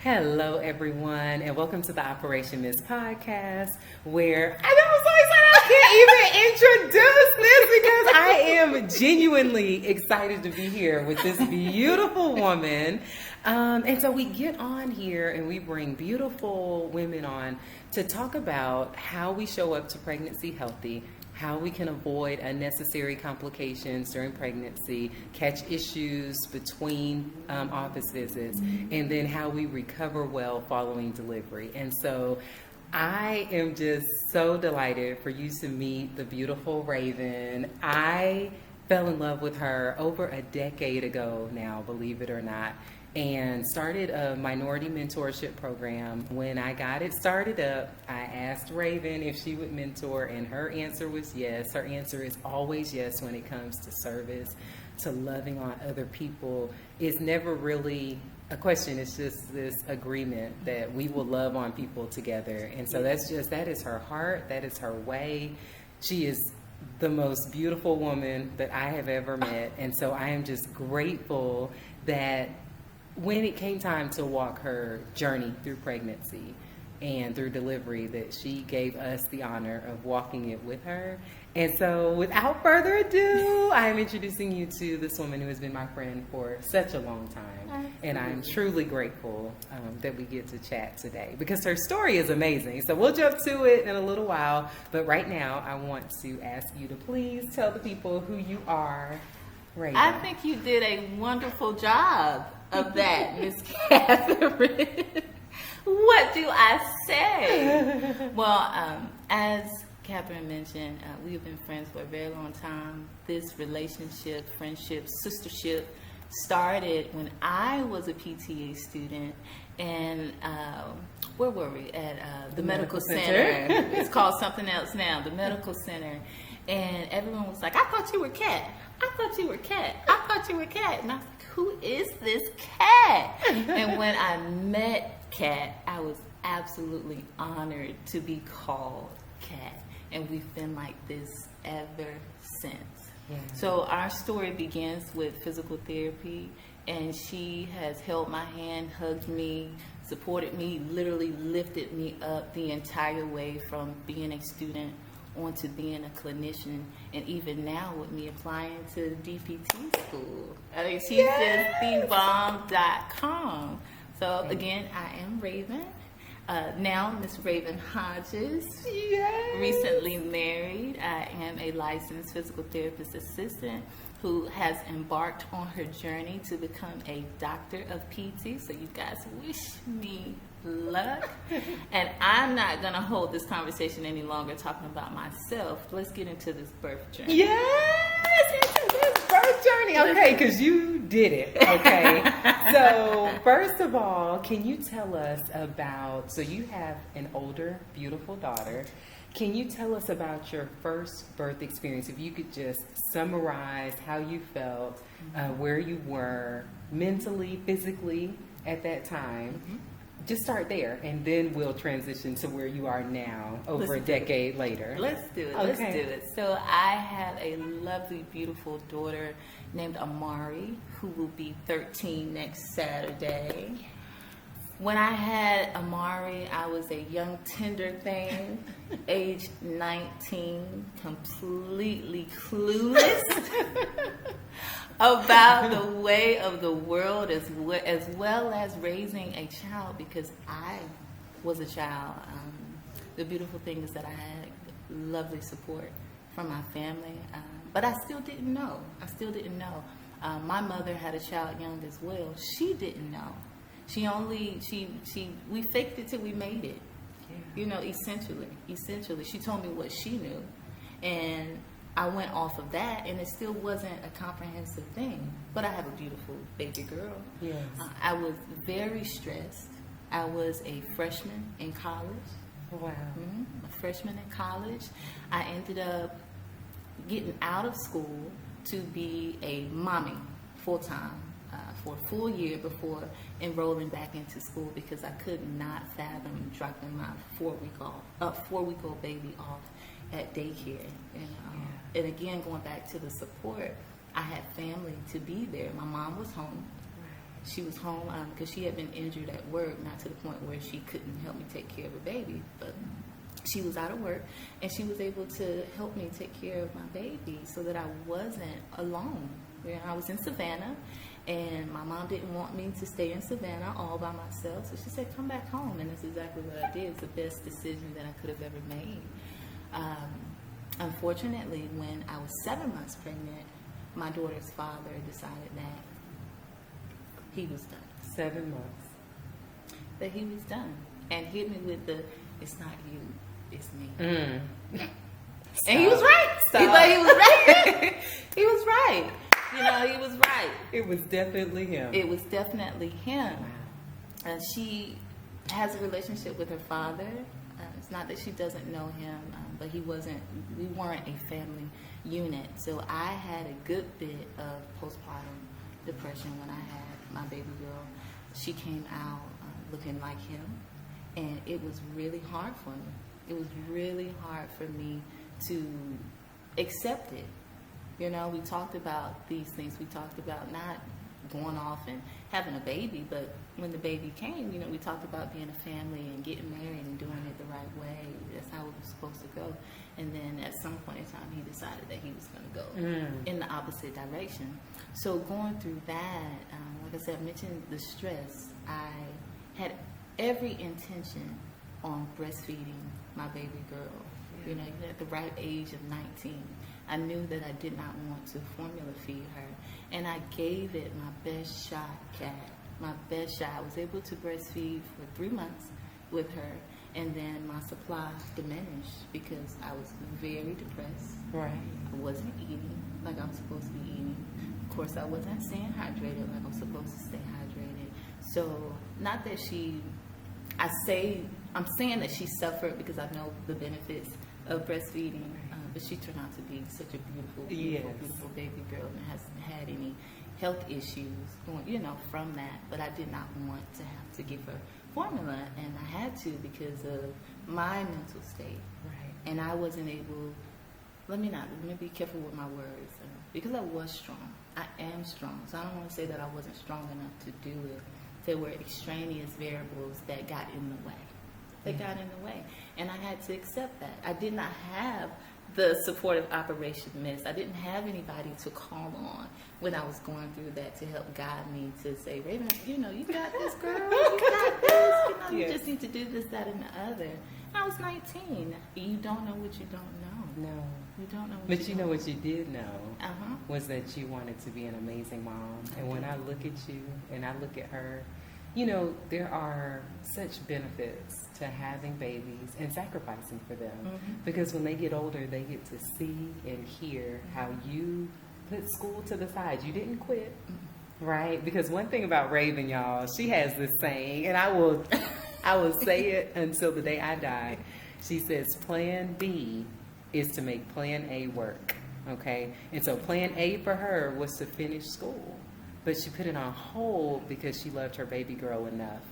Hello, everyone, and welcome to the Operation Miss podcast, where I'm so excited I can't even introduce this because I am genuinely excited to be here with this beautiful woman. And so we get on here and we bring beautiful women on to talk about how we show up to pregnancy healthy, how we can avoid unnecessary complications during pregnancy, catch issues between office visits, and then how we recover well following delivery. And so I am just so delighted for you to meet the beautiful Raven. I fell in love with her over a decade ago now, believe it or not, and started a minority mentorship program. When I got it started up, I asked Raven if she would mentor, and her answer was yes. Her answer is always yes when it comes to service, to loving on other people. It's never really a question. It's just this agreement that we will love on people together. And so that is her heart. That is her way. She is the most beautiful woman that I have ever met. And so I am just grateful that when it came time to walk her journey through pregnancy and through delivery, that she gave us the honor of walking it with her. And so without further ado, I am introducing you to this woman who has been my friend for such a long time. Absolutely. And I'm truly grateful that we get to chat today because her story is amazing. So we'll jump to it in a little while. But right now, I want to ask you to please tell the people who you are. Raven. I think you did a wonderful job of that, Miss Catherine. What do I say? Well, as Catherine mentioned, we have been friends for a very long time. This relationship, friendship, sistership started when I was a PTA student, and where were we? At the medical center. It's called something else now, the medical center. And everyone was like, I thought you were Cat. I thought you were Cat. I thought you were Cat. And I was like, who is this Cat? And when I met Cat, I was absolutely honored to be called Cat. And we've been like this ever since. Yeah. So our story begins with physical therapy, and she has held my hand, hugged me, supported me, literally lifted me up the entire way from being a student onto being a clinician, and even now with me applying to DPT school. I mean, she's just thebomb.com. So again, I am Raven. Now Miss Raven Hodges. Yes. Recently married. I am a licensed physical therapist assistant who has embarked on her journey to become a doctor of PT. So you guys wish me luck. And I'm not going to hold this conversation any longer talking about myself. Let's get into this birth journey. Yes, into this birth journey. Okay, because you did it. Okay. So first of all, can you tell us about, so you have an older, beautiful daughter. Can you tell us about your first birth experience? If you could just summarize how you felt, where you were mentally, physically at that time. Mm-hmm. Just start there, and then we'll transition to where you are now, over a decade later. Let's do it. Okay. Let's do it. So I have a lovely, beautiful daughter named Amari, who will be 13 next Saturday. When I had Amari, I was a young, tender thing, age 19, completely clueless about the way of the world as well as raising a child, because I was a child. The beautiful thing is that I had lovely support from my family, but I still didn't know. My mother had a child young as well. She didn't know. We faked it till we made it. Yeah. You know, essentially. She told me what she knew, and I went off of that, and it still wasn't a comprehensive thing. But I have a beautiful baby girl. Yes. I was very stressed. I was a freshman in college. Wow. Mm-hmm. A freshman in college. I ended up getting out of school to be a mommy full-time for a full year before enrolling back into school, because I could not fathom dropping my four-week-old baby off at daycare. And again, going back to the support, I had family to be there. My mom was home. she was home because she had been injured at work, not to the point where she couldn't help me take care of a baby, but she was out of work, and she was able to help me take care of my baby so that I wasn't alone. You know, I was in Savannah, and my mom didn't want me to stay in Savannah all by myself, so she said, come back home, and that's exactly what I did. It's the best decision that I could have ever made. Unfortunately, when I was 7 months pregnant, my daughter's father decided that he was done. 7 months. That he was done. And hit me with the, it's not you, it's me. And he was right. He was right. He was right. You know, he was right. It was definitely him. It was definitely him. Wow. She has a relationship with her father. It's not that she doesn't know him, but we weren't a family unit. So I had a good bit of postpartum depression when I had my baby girl. She came out looking like him, and it was really hard for me. It was really hard for me to accept it. You know, we talked about these things. We talked about not going off and having a baby, but when the baby came, you know, we talked about being a family and getting married and doing it the right way. That's how it was supposed to go. And then at some point in time, he decided that he was going to go in the opposite direction. So going through that, like I said, I mentioned the stress. I had every intention on breastfeeding my baby girl. You know, even at the right age of 19, I knew that I did not want to formula feed her. And I gave it my best shot, Kat. My best shot. I was able to breastfeed for 3 months with her. And then my supply diminished because I was very depressed. Right. I wasn't eating like I was supposed to be eating. Of course, I wasn't staying hydrated like I was supposed to stay hydrated. So, not that I'm saying that she suffered because I know the benefits of breastfeeding, but she turned out to be such a beautiful baby girl and hasn't had any health issues going, you know, from that. But I did not want to have to give her formula, and I had to because of my mental state. Right. And I wasn't able. Let me be careful with my words because I was strong. I am strong, so I don't want to say that I wasn't strong enough to do it. There were extraneous variables that got in the way. They got in the way, and I had to accept that. I did not have the support of Operation Miss. I didn't have anybody to call on when I was going through that to help guide me to say, Raven, you know, you got this, girl. You got this. You know, you just need to do this, that, and the other. And I was 19. You don't know what you don't know. No. You don't know what But you know what you did know was that you wanted to be an amazing mom. And when I look at you and I look at her, you know, there are such benefits to having babies and sacrificing for them. Because when they get older, they get to see and hear how you put school to the side. You didn't quit, right? Because one thing about Raven, y'all, she has this saying, and I will say it until the day I die. She says, plan B is to make plan A work, okay? And so plan A for her was to finish school. But she put it on hold because she loved her baby girl enough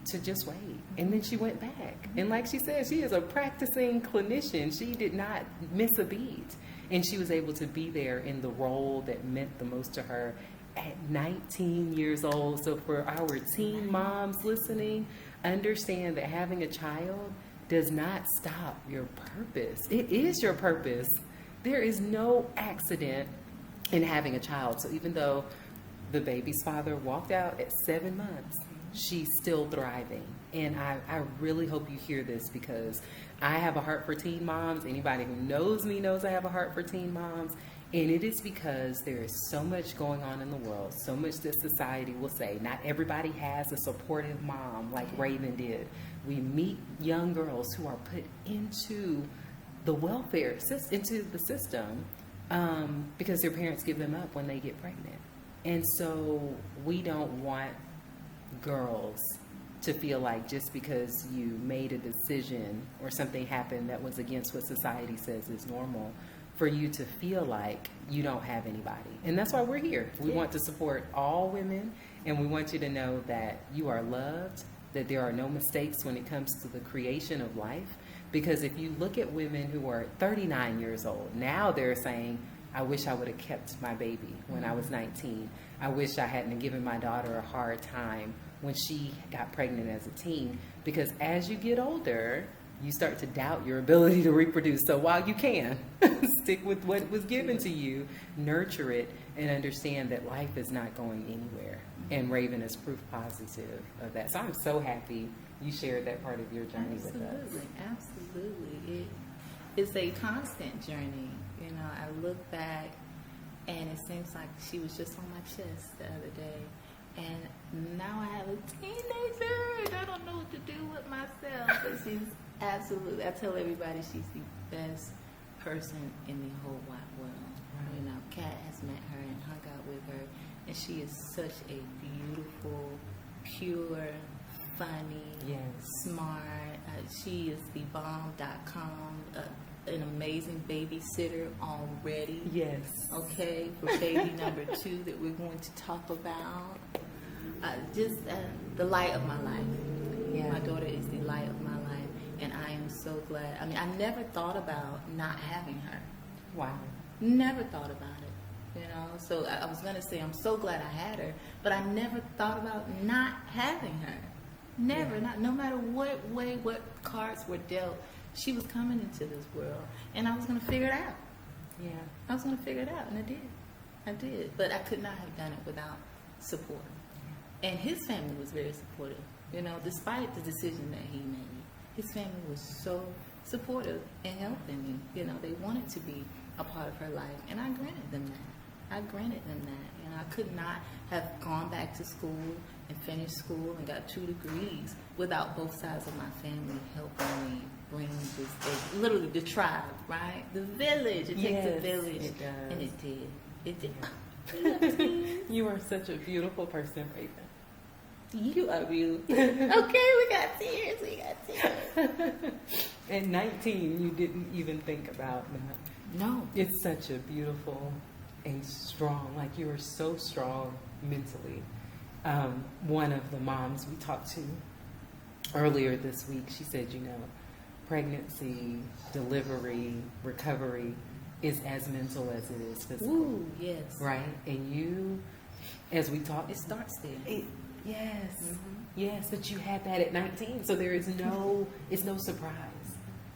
to just wait. And then she went back. And like she said, she is a practicing clinician. She did not miss a beat. And she was able to be there in the role that meant the most to her at 19 years old. So for our teen moms listening, understand that having a child does not stop your purpose. It is your purpose. There is no accident in having a child. So even though the baby's father walked out at 7 months, she's still thriving. And I really hope you hear this because I have a heart for teen moms. Anybody who knows me knows I have a heart for teen moms. And it is because there is so much going on in the world, so much that society will say. Not everybody has a supportive mom like Raven did. We meet young girls who are put into the welfare system, into the system, because their parents give them up when they get pregnant. And so we don't want girls to feel like just because you made a decision or something happened that was against what society says is normal, for you to feel like you don't have anybody. And that's why we're here. We want to support all women, and we want you to know that you are loved, that there are no mistakes when it comes to the creation of life. Because if you look at women who are 39 years old, now they're saying, I wish I would have kept my baby when I was 19. I wish I hadn't given my daughter a hard time when she got pregnant as a teen, because as you get older, you start to doubt your ability to reproduce. So while you can, stick with what was given to you, nurture it, and understand that life is not going anywhere. And Raven is proof positive of that. So I'm so happy you shared that part of your journey with us. Absolutely. It's a constant journey. You know, I look back and it seems like she was just on my chest the other day. And now I have a teenager and I don't know what to do with myself. But she's absolutely, I tell everybody she's the best person in the whole wide world. Right. You know, Kat has met her and hung out with her. And she is such a beautiful, pure, funny, smart. She is the bomb.com, an amazing babysitter already. Yes. Okay, for baby number 2 that we're going to talk about. Just the light of my life. Yeah. My daughter is the light of my life, and I am so glad. I mean, I never thought about not having her. Wow. Never thought about it. You know, so I was going to say I'm so glad I had her, but I never thought about not having her. Never, not no matter what cards were dealt, she was coming into this world, and I was going to figure it out. Yeah, I was going to figure it out, and I did. But I could not have done it without support. And his family was very supportive. You know, despite the decision that he made, his family was so supportive and helping me. You know, they wanted to be a part of her life, and I granted them that. You know, I could not have gone back to school and finished school and got 2 degrees without both sides of my family helping me bring this day. Literally the tribe, right? The village. It takes a village. It does. And it did. It did. You are such a beautiful person, Raven. You are beautiful. Okay, we got tears. At 19, you didn't even think about that. No. It's such a beautiful and strong, like you are so strong mentally. One of the moms we talked to earlier this week, she said, you know, pregnancy, delivery, recovery is as mental as it is physical. Ooh, yes. Right? And you, as we talked, it starts there. Yes. Mm-hmm. Yes, but you had that at 19. So there is it's no surprise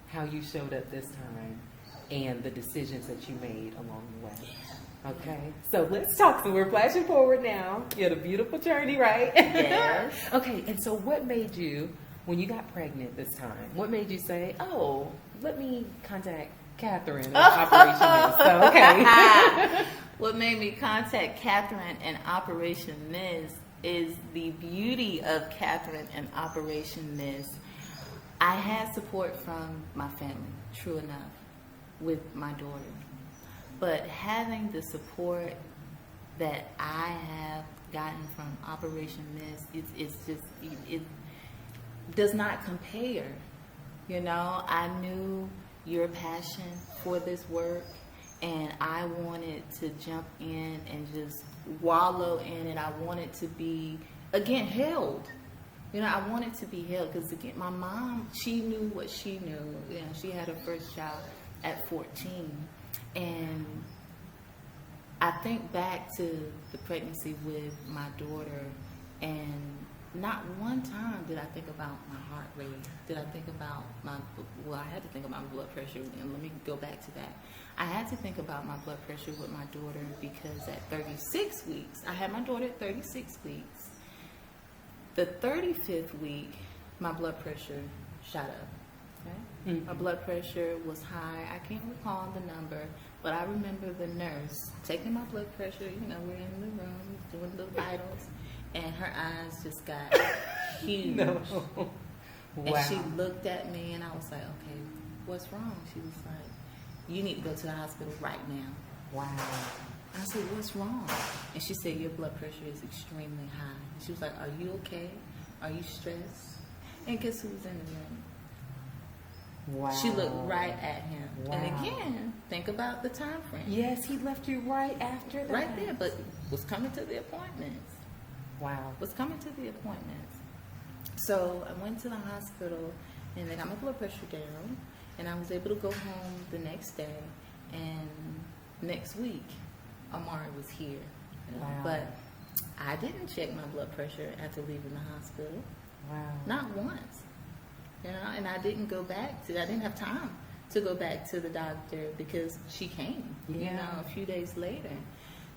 how you showed up this time and the decisions that you made along the way. Okay, so let's talk. So we're flashing forward now. You had a beautiful journey, right? Yes. Okay, and so what made you, when you got pregnant this time, what made you say, oh, let me contact Catherine at Operation Miss? So, okay. What made me contact Catherine and Operation Miss is the beauty of Catherine and Operation Miss. I had support from my family, true enough, with my daughter. But having the support that I have gotten from Operation Miss, it does not compare. You know, I knew your passion for this work, and I wanted to jump in and just wallow in it. I wanted to be, again, held. You know, I wanted to be held because, again, my mom, she knew what she knew. You know, she had her first child at 14. And I think back to the pregnancy with my daughter, and not one time did I think about my heart rate. Did I think about I had to think about my blood pressure, and let me go back to that. I had to think about my blood pressure with my daughter because at 36 weeks, I had my daughter at 36 weeks. The 35th week, my blood pressure shot up. Okay? Mm-hmm. My blood pressure was high. I can't recall the number, but I remember the nurse taking my blood pressure. You know, we're in the room doing the vitals, and her eyes just got huge. No. Wow. And she looked at me, and I was like, okay, what's wrong? She was like, you need to go to the hospital right now. Wow. I said, what's wrong? And she said, your blood pressure is extremely high. She was like, are you okay? Are you stressed? And guess who was in the room? Wow. She looked right at him. Wow. And again, think about the time frame. Yes, he left you right after that. Right there, but was coming to the appointments. Wow. Was coming to the appointments. So I went to the hospital, and they got my blood pressure down, and I was able to go home the next day. And next week, Amari was here. Wow. But I didn't check my blood pressure after leaving the hospital. Wow. Not once. And I didn't go back I didn't have time to go back to the doctor because she came, a few days later.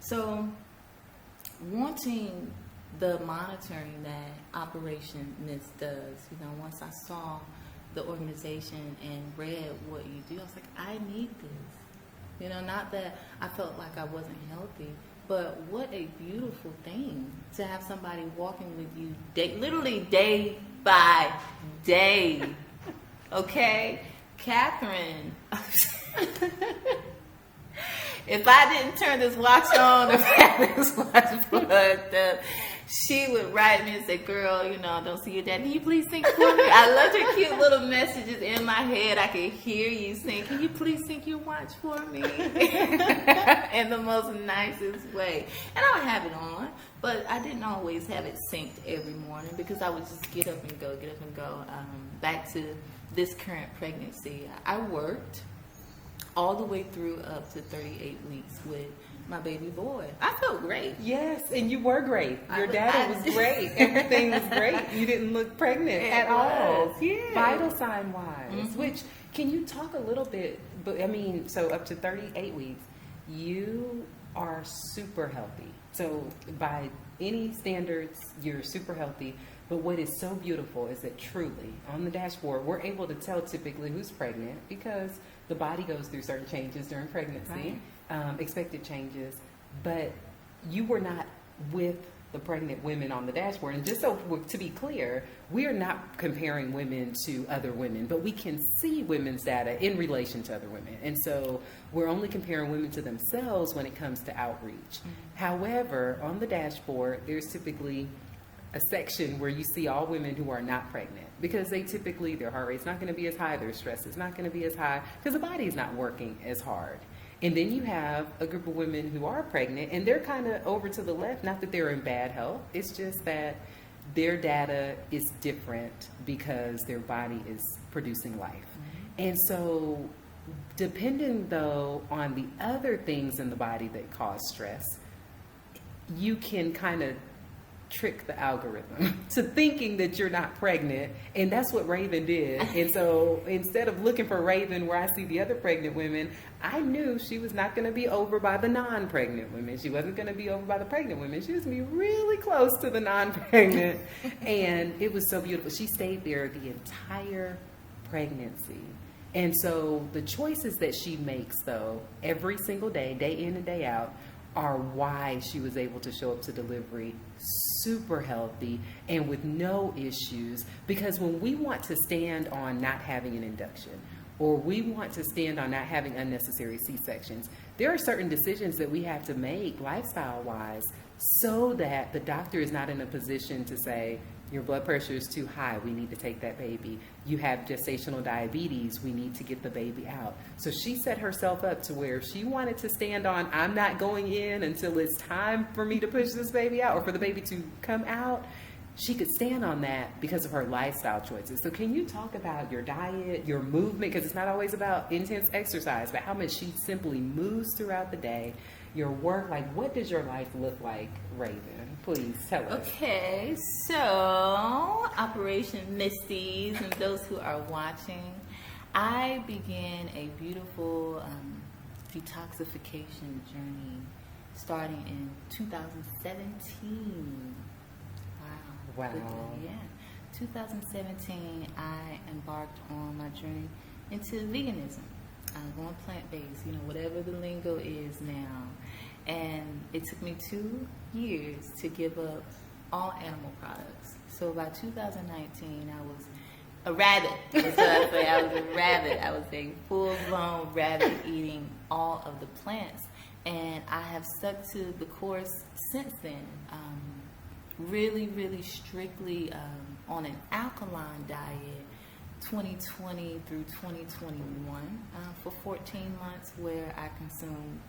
So wanting the monitoring that Operation Miss does, once I saw the organization and read what you do, I was like, I need this. Not that I felt like I wasn't healthy, but what a beautiful thing to have somebody walking with you literally day by day. Okay? Catherine. If I didn't turn this watch on, if I had this watch plugged up, she would write me and say, girl, don't see your dad. Can you please sing for me? I loved her cute little messages in my head. I could hear you sing. Can you please sync your watch for me? In the most nicest way. And I would have it on, but I didn't always have it synced every morning because I would just get up and go. Back to this current pregnancy, I worked all the way through up to 38 weeks with my baby boy. I felt great. Yes, and you were great. Your data was great. Everything was great. You didn't look pregnant at all. Yeah. Vital sign wise. Which, can you talk a little bit, so up to 38 weeks, you are super healthy. So by any standards, you're super healthy. But what is so beautiful is that truly, on the dashboard, we're able to tell typically who's pregnant because the body goes through certain changes during pregnancy, expected changes. But you were not with the pregnant women on the dashboard. And just so to be clear, we are not comparing women to other women, but we can see women's data in relation to other women. And so we're only comparing women to themselves when it comes to outreach. However, on the dashboard, there's typically a section where you see all women who are not pregnant because their heart rate's not going to be as high, their stress is not going to be as high because the body is not working as hard. And then you have a group of women who are pregnant and they're kind of over to the left, not that they're in bad health, it's just that their data is different because their body is producing life. And so depending though on the other things in the body that cause stress, you can kind of trick the algorithm to thinking that you're not pregnant, and that's what Raven did. And so instead of looking for Raven where I see the other pregnant women, I knew she was not going to be over by the non-pregnant women. She wasn't going to be over by the pregnant women. She was going to be really close to the non-pregnant. And it was so beautiful. She stayed there the entire pregnancy. And so the choices that she makes though every single day, day in and day out, are why she was able to show up to delivery super healthy and with no issues. Because when we want to stand on not having an induction or we want to stand on not having unnecessary C-sections, there are certain decisions that we have to make lifestyle-wise so that the doctor is not in a position to say, your blood pressure is too high, we need to take that baby. You have gestational diabetes, we need to get the baby out. So she set herself up to where she wanted to stand on, I'm not going in until it's time for me to push this baby out or for the baby to come out. She could stand on that because of her lifestyle choices. So can you talk about your diet, your movement, because it's not always about intense exercise, but how much she simply moves throughout the day, your work, like what does your life look like, Raven? Please tell us. Okay, so Operation Misties and those who are watching, I began a beautiful detoxification journey starting in 2017. Wow. Yeah. 2017, I embarked on my journey into veganism. Going plant-based, whatever the lingo is now. And it took me 2 years to give up all animal products. So by 2019, I was a rabbit. That's what I say. I was a rabbit. I was a full-blown rabbit eating all of the plants. And I have stuck to the course since then. Really, really strictly on an alkaline diet 2020 through 2021 for 14 months where I consumed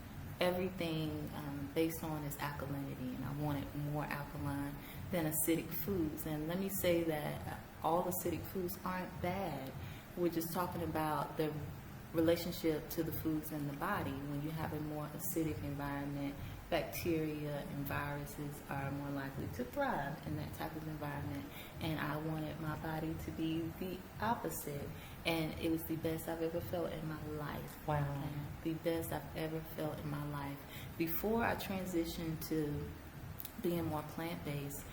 everything based on its alkalinity, and I wanted more alkaline than acidic foods. And let me say that all acidic foods aren't bad. We're just talking about the relationship to the foods in the body. When you have a more acidic environment, bacteria and viruses are more likely to thrive in that type of environment. And I wanted my body to be the opposite. And it was the best I've ever felt in my life. Wow. And the best I've ever felt in my life. Before I transitioned to being more plant-based,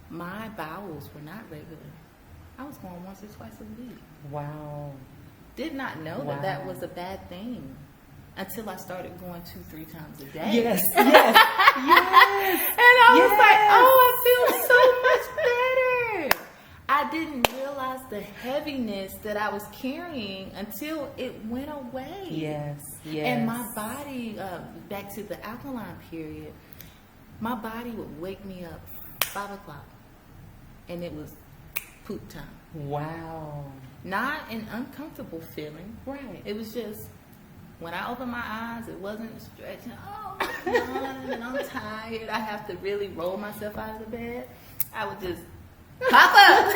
my bowels were not regular. I was going once or twice a week. Wow. Did not know Wow. that was a bad thing until I started going 2-3 times a day. Yes, yes, yes. And I was Yes. like, oh, I feel so much better. I didn't realize the heaviness that I was carrying until it went away. Yes, yes. And my body, back to the alkaline period, my body would wake me up 5 o'clock, and it was poop time. Wow. Not an uncomfortable feeling. Right. It was just, when I opened my eyes, it wasn't stretching. Oh, I'm done, and I'm tired. I have to really roll myself out of the bed. I would just pop up.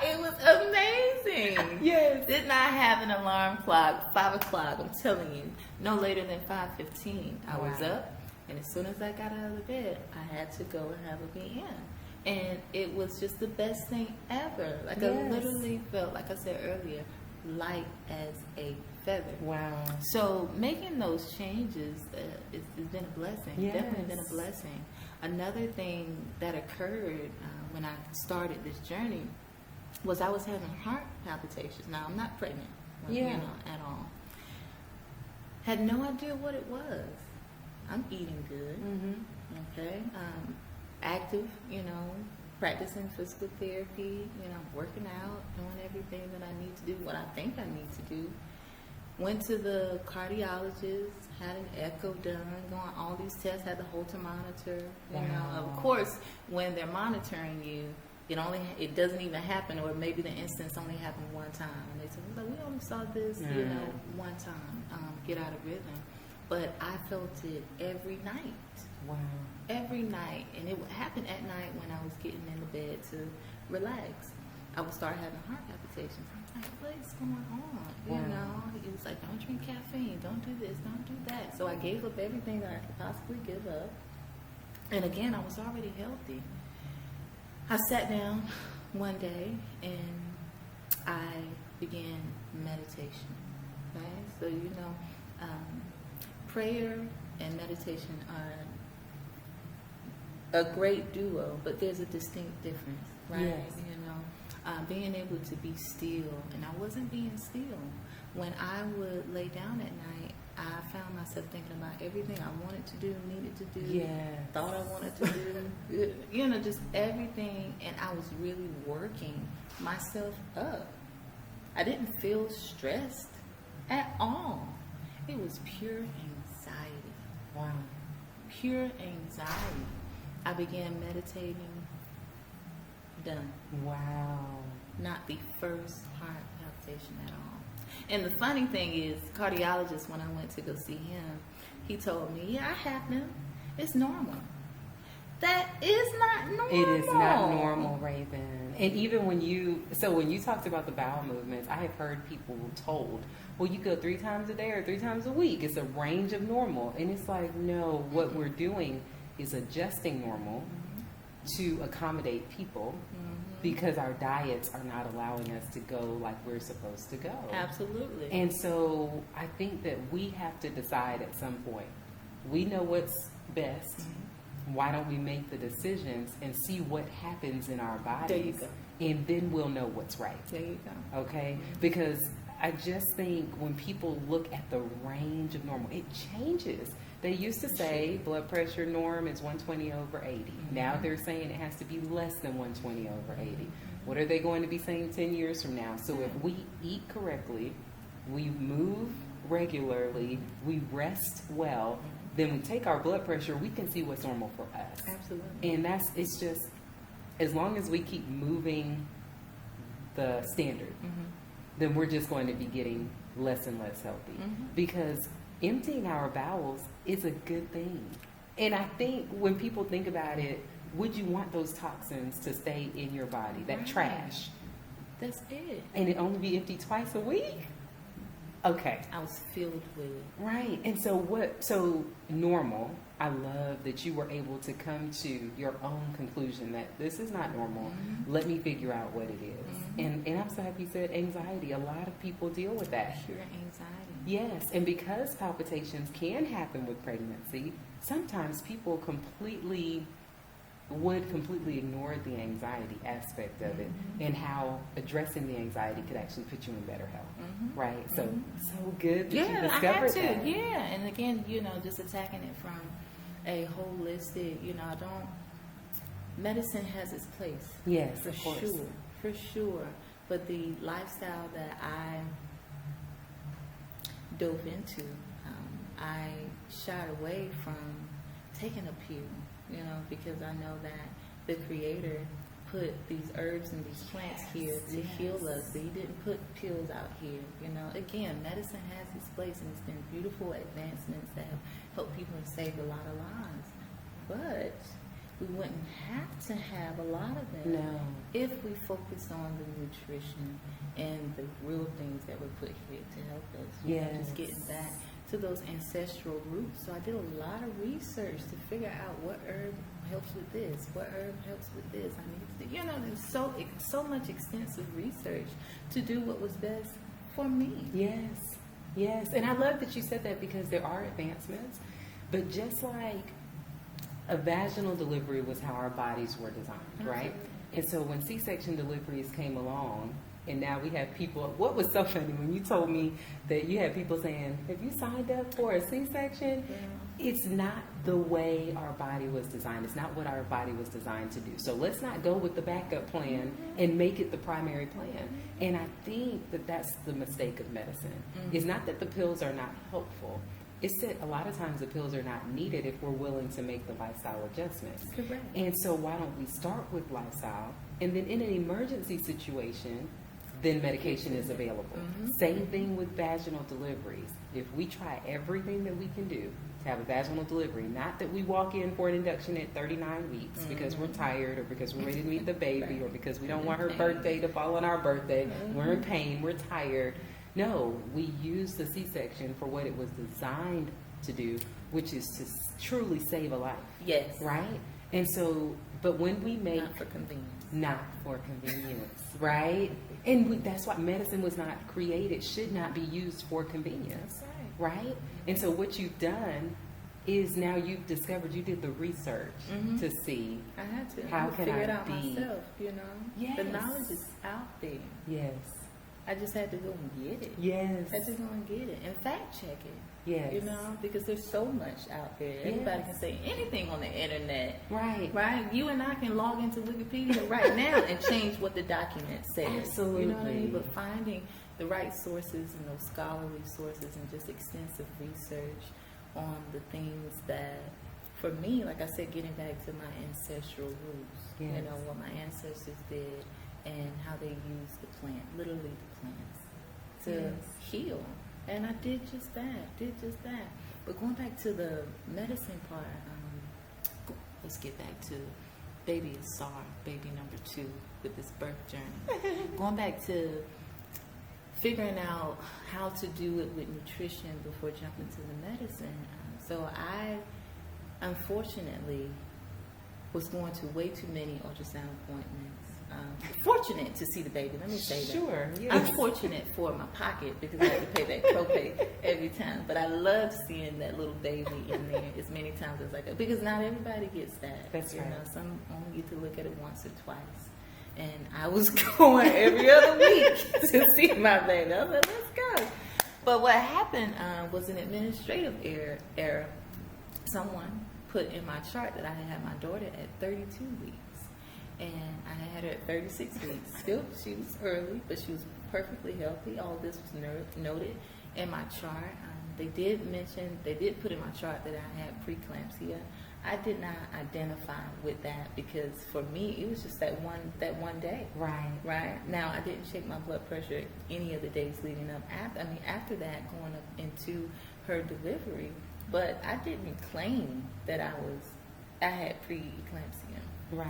It was amazing. Yes. Did not have an alarm clock. 5 o'clock. I'm telling you, no later than 5:15. I was Wow. up, and as soon as I got out of the bed, I had to go and have a BM. And it was just the best thing ever. Like, Yes. I literally felt, like I said earlier, light as a feather. Wow. So making those changes it's been a blessing. Yes. Definitely been a blessing. Another thing that occurred when I started this journey was I was having heart palpitations. Now, I'm not pregnant, at all. Had no idea what it was. I'm eating good. Mm-hmm. Okay. Active, practicing physical therapy, working out, doing everything that I need to do, what I think I need to do. Went to the cardiologist, had an echo done, going all these tests, had the Holter monitor. Wow. Of course, when they're monitoring you, it doesn't even happen, or maybe the instance only happened one time. And they said, we only saw this, one time. Get out of rhythm. But I felt it every night. Wow. Every night. And it would happen at night when I was getting in the bed to relax. I would start having heart palpitations. I'm like, what is going on? Wow. It was like, don't drink caffeine, don't do this, don't do that. So I gave up everything that I could possibly give up. And again, I was already healthy. I sat down one day and I began meditation. Okay? So, prayer and meditation are a great duo, but there's a distinct difference, right? Yes. Being able to be still, and I wasn't being still. When I would lay down at night, I found myself thinking about everything I wanted to do, needed to do, thought I wanted to do, just everything, and I was really working myself up. I didn't feel stressed at all. It was pure anxiety. Wow. Pure anxiety. I began meditating. Done. Wow. Not the first heart palpitation at all. And the funny thing is, cardiologist, when I went to go see him, he told me, I have them. It's normal. That is not normal. It is not normal, Raven. And even when you talked about the bowel movements, I have heard people told, well, you go 3 times a day or 3 times a week. It's a range of normal. And it's like, no, what we're doing is adjusting normal to accommodate people because our diets are not allowing us to go like we're supposed to go. Absolutely. And so I think that we have to decide at some point. We know what's best. Why don't we make the decisions and see what happens in our bodies? There you go. And then we'll know what's right. There you go. Okay? Because I just think when people look at the range of normal, it changes. They used to say blood pressure norm is 120/80. Now they're saying it has to be less than 120/80. What are they going to be saying 10 years from now? So if we eat correctly, we move regularly, we rest well, then we take our blood pressure, we can see what's normal for us. Absolutely. And it's just, as long as we keep moving the standard, then we're just going to be getting less and less healthy. Because emptying our bowels is a good thing. And I think when people think about it, would you want those toxins to stay in your body, that trash? That's it. And it only be emptied twice a week? Okay. I was filled with it. Right. And so normal, I love that you were able to come to your own conclusion that this is not normal. Mm-hmm. Let me figure out what it is. Mm-hmm. And I'm so happy you said anxiety. A lot of people deal with that. Pure anxiety. Yes. And because palpitations can happen with pregnancy, sometimes people would completely ignore the anxiety aspect of it and how addressing the anxiety could actually put you in better health. Right? So good that you I discovered had to. that. Yeah, and again, just attacking it from a holistic, medicine has its place. Yes, for of course. sure, for sure. But the lifestyle that I dove into, I shied away from taking a pill, because I know that the Creator put these herbs and these plants here to heal us. But He didn't put pills out here. Again, medicine has its place, and it's been beautiful advancements that have helped people and saved a lot of lives. But we wouldn't have to have a lot of that if we focus on the nutrition and the real things that were put here to help us. Just getting back to those ancestral roots. So I did a lot of research to figure out what herb helps with this, what herb helps with this. I mean, there's so much extensive research to do what was best for me. Yes. And I love that you said that, because there are advancements, but just like a vaginal delivery was how our bodies were designed, right? And so when C-section deliveries came along, and now we have people, what was so funny when you told me that you had people saying, have you signed up for a C-section? It's not the way our body was designed. It's not what our body was designed to do. So let's not go with the backup plan and make it the primary plan. And I think that that's the mistake of medicine. It's not that the pills are not helpful. It's that a lot of times the pills are not needed if we're willing to make the lifestyle adjustments. Correct. And so why don't we start with lifestyle, and then in an emergency situation, then medication is available. Same thing with vaginal deliveries. If we try everything that we can do to have a vaginal delivery, not that we walk in for an induction at 39 weeks because we're tired, or because we're ready to meet the baby, or because we don't want her birthday to fall on our birthday, we're in pain, we're tired. No, we use the C-section for what it was designed to do, which is to truly save a life. Yes. Right? And so, but when we make... Not for convenience. Right? And that's why medicine was not created, should not be used for convenience. That's right? And so what you've done is now you've discovered, you did the research to see I had to. How can figure I it out be... myself, Yes. The knowledge is out there. Yes. I just had to go and get it. Yes. I had to go and get it and fact check it. Yes. Because there's so much out there. Everybody can say anything on the internet. Right. Right? You and I can log into Wikipedia right now and change what the document says. Absolutely. You know what I mean? But finding the right sources and those scholarly sources and just extensive research on the things that, for me, like I said, getting back to my ancestral roots, Yes. what my ancestors did and how they used the plant, literally the plants, to heal. And I did just that. But going back to the medicine part, let's get back to baby Asar, baby number 2, with this birth journey. Going back to figuring out how to do it with nutrition before jumping to the medicine. So I, unfortunately, was going to way too many ultrasound appointments. Fortunate to see the baby, let me say that. Sure. Yes. Unfortunate for my pocket because I had to pay that copay every time. But I love seeing that little baby in there as many times as I could, because not everybody gets that. That's right. Some only get to look at it once or twice. And I was going every other week to see my baby. I was like, let's go. But what happened was an administrative error. Someone put in my chart that I had my daughter at 32 weeks. And I had her at 36 weeks. Still, she was early, but she was perfectly healthy. All this was noted in my chart. They did put in my chart that I had preeclampsia. I did not identify with that because for me, it was just that one day. Right. Now, I didn't check my blood pressure any of the days leading up. After that, going up into her delivery, but I didn't claim that I had preeclampsia. Right.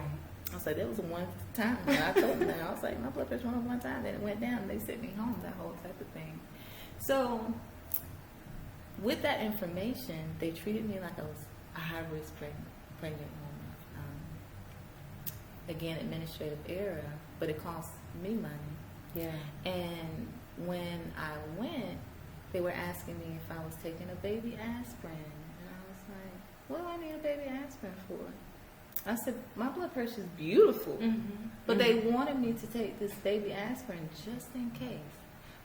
I was like, that was a one time. I told them that. I was like, my blood pressure went up one time, then it went down, and they sent me home, that whole type of thing. So with that information, they treated me like I was a high-risk pregnant woman. Again, administrative error, but it cost me money. Yeah. And when I went, they were asking me if I was taking a baby aspirin. And I was like, what do I need a baby aspirin for? I said, my blood pressure is beautiful. But they wanted me to take this baby aspirin just in case.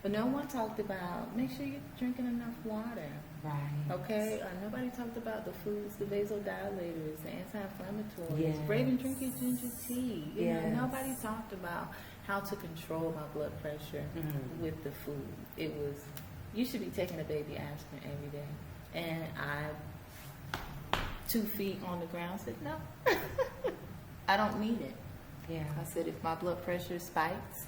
But no one talked about, make sure you're drinking enough water. Right. Okay? Nobody talked about the foods, the vasodilators, the anti-inflammatories. Yes. Brave and drink your ginger tea. You know, Yes. nobody talked about how to control my blood pressure with the food. It was, you should be taking a baby aspirin every day. And I, 2 feet on the ground, said, no, I don't need it. Yeah. I said, if my blood pressure spikes,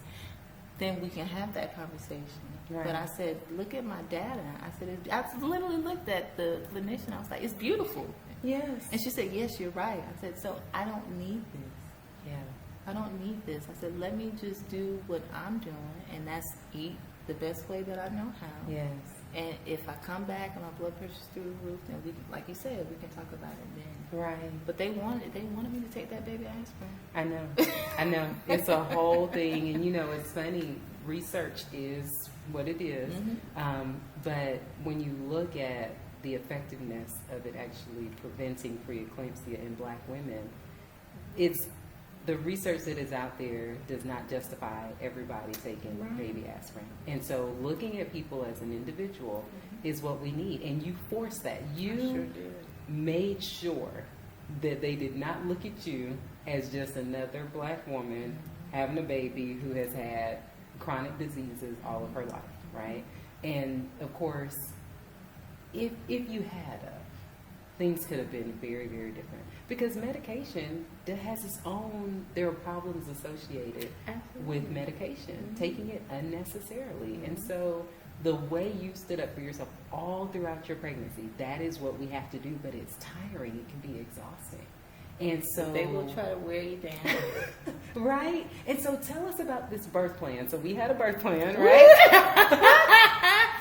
then we can have that conversation. Right. But I said, look at my data. I said, I literally looked at the clinician. I was like, it's beautiful. Yes. And she said, yes, you're right. I said, so I don't need this. Yeah. I don't need this. I said, let me just do what I'm doing, and that's eat the best way that I know how. Yes. And if I come back and my blood pressure's through the roof, then we can, like you said, we can talk about it then. Right. But they wanted me to take that baby aspirin. I know. I know. It's a whole thing. And, you know, it's funny. Research is what it is. But when you look at the effectiveness of it actually preventing preeclampsia in Black women, it's the research that is out there does not justify everybody taking baby aspirin. And so looking at people as an individual is what we need. And you forced that. You sure did. Made sure that they did not look at you as just another Black woman having a baby who has had chronic diseases all of her life, right? And of course, if you had things could have been very, very different. Because medication that has its own, there are problems associated with medication, taking it unnecessarily. And so the way you stood up for yourself all throughout your pregnancy, that is what we have to do, but it's tiring. It can be exhausting. And so they will try to wear you down. Right? And so tell us about this birth plan. So we had a birth plan, right?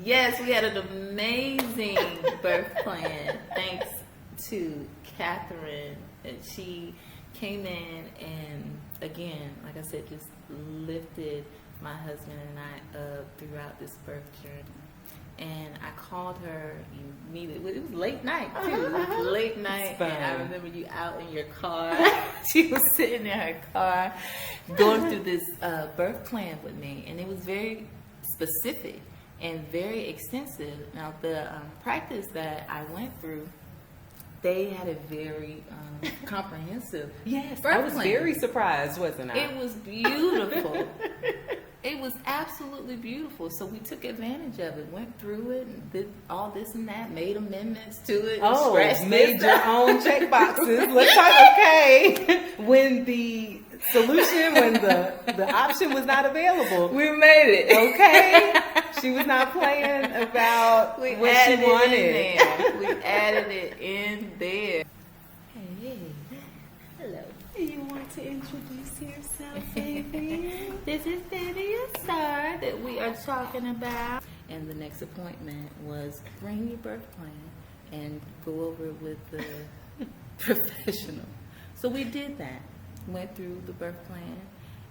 Yes, we had an amazing birth plan. Thanks to Catherine. And she came in and, again, like I said, just lifted my husband and I up throughout this birth journey. And I called her immediately. It was late night, too. It was late night. And I remember you out in your car. She was sitting in her car going through this birth plan with me. And it was very specific and very extensive. Now, the practice that I went through, they had a very comprehensive Yes, birth I was plan. very surprised, wasn't I? It was beautiful. It was absolutely beautiful. So we took advantage of it, went through it, and did all this and that, made amendments to it. Oh, scratched made this your up. own check boxes. Let's talk, okay. When the solution, when the option was not available. We made it. Okay. She was not playing about what she wanted. We added it in there. Hey. Hello. You want to introduce yourself, baby? This is Baby Star that we are talking about. And the next appointment was bring your birth plan and go over it with the professional. So we did that. Went through the birth plan,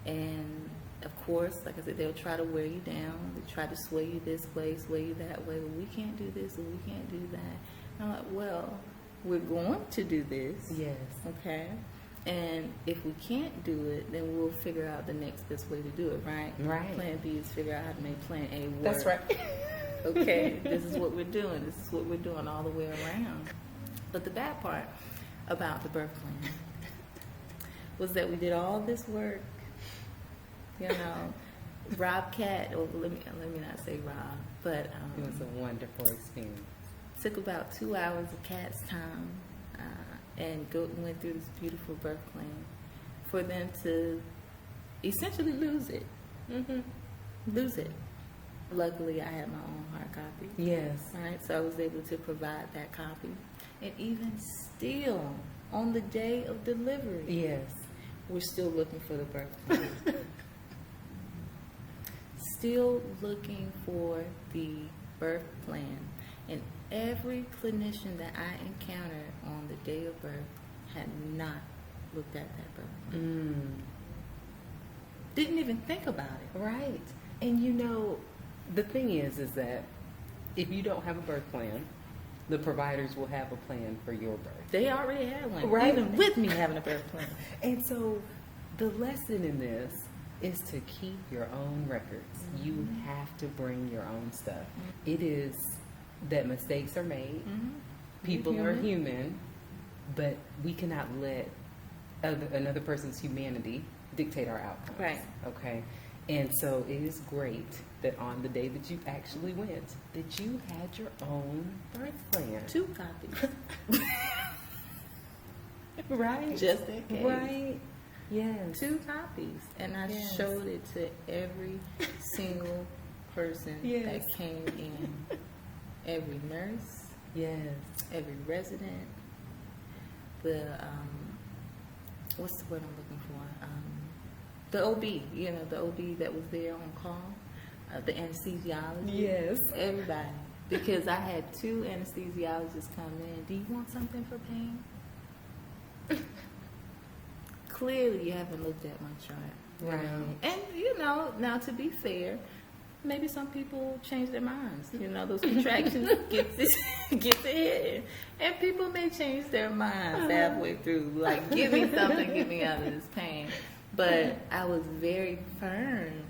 and of course, like I said, they'll try to wear you down. They try to sway you this way, sway you that way. Well, we can't do this, or we can't do that. And I'm like, well, we're going to do this. Yes. Okay. And if we can't do it, then we'll figure out the next best way to do it, right? Right. Plan B is figure out how to make plan A work. That's right. Okay, this is what we're doing. This is what we're doing all the way around. But the bad part about the birth plan was that we did all this work, you know, Rob Cat, or let me not say Rob, but It was a wonderful experience. took about 2 hours of Cat's time and went through this beautiful birth plan for them to essentially lose it. Lose it. Luckily, I had my own hard copy. Yes. Right, so I was able to provide that copy. And even still, on the day of delivery, Yes. we're still looking for the birth plan. still looking for the birth plan. And every clinician that I encountered on the day of birth had not looked at that birth plan. Didn't even think about it. Right. And you know, the thing is that if you don't have a birth plan, the providers will have a plan for your birth. They already had one, right? Even with me having a birth plan. And so the lesson in this is to keep your own records. You have to bring your own stuff. It is that mistakes are made. People are human, but we cannot let another person's humanity dictate our outcomes. Right. Okay. And so it is great that on the day that you actually went, that you had your own birth plan. 2 copies. Right. Just in case. Right. Yes. 2 copies. And I showed it to every single person that came in. Every nurse. Yes. Every resident. The, what's the word I'm looking for? The OB, you know, the OB that was there on call. The anesthesiologist. Yes. Everybody. Because I had 2 anesthesiologists come in. Do you want something for pain? Clearly, you haven't looked at my chart. Right. And, you know, now to be fair, maybe some people change their minds. You know, those contractions get to hit. And people may change their minds halfway through. Like, give me something, get me out of this pain. But I was very firm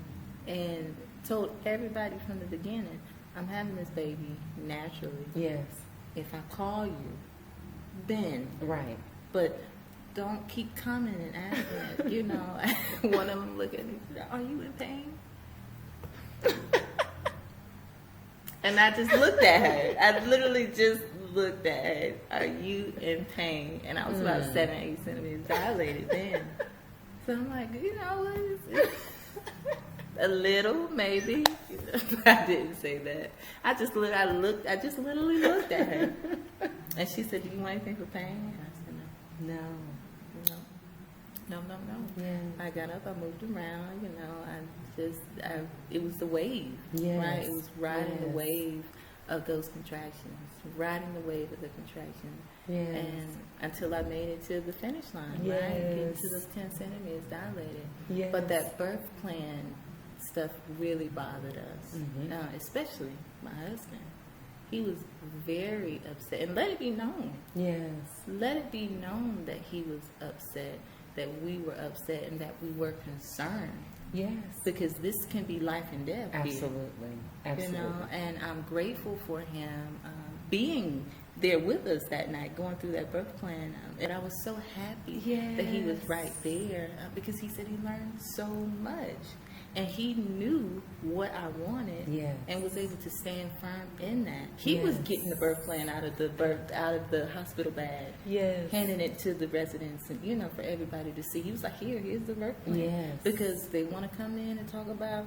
and told everybody from the beginning, I'm having this baby naturally. Yes. If I call you, then. Right. But don't keep coming and asking. You know, one of them look at me, are you in pain? And I just looked at her. I literally just looked at her. Are you in pain? And I was about 7-8 centimeters dilated then. So I'm like, you know, what? A little, maybe. I didn't say that. I just literally looked at her. And she said, do you want anything for pain? And I said, no. No. Yeah. I got up, I moved around, you know, it was the wave, yes. right? It was riding the wave of those contractions, riding the wave of the contractions. Yes. And until I made it to the finish line, yes. right? Getting to those 10 centimeters dilated. Yes. But that birth plan stuff really bothered us, especially my husband. He was very upset. And let it be known. Yes. Let it be known that he was upset, that we were upset, and that we were concerned. Yes. Because this can be life and death. Absolutely. Here, Absolutely. you know, and I'm grateful for him being there with us that night, going through that birth plan. And I was so happy that he was right there because he said he learned so much. And he knew what I wanted and was able to stand firm in that. He was getting the birth plan out of the hospital bag, handing it to the residents, and you know, for everybody to see. He was like, here's the birth plan, because they want to come in and talk about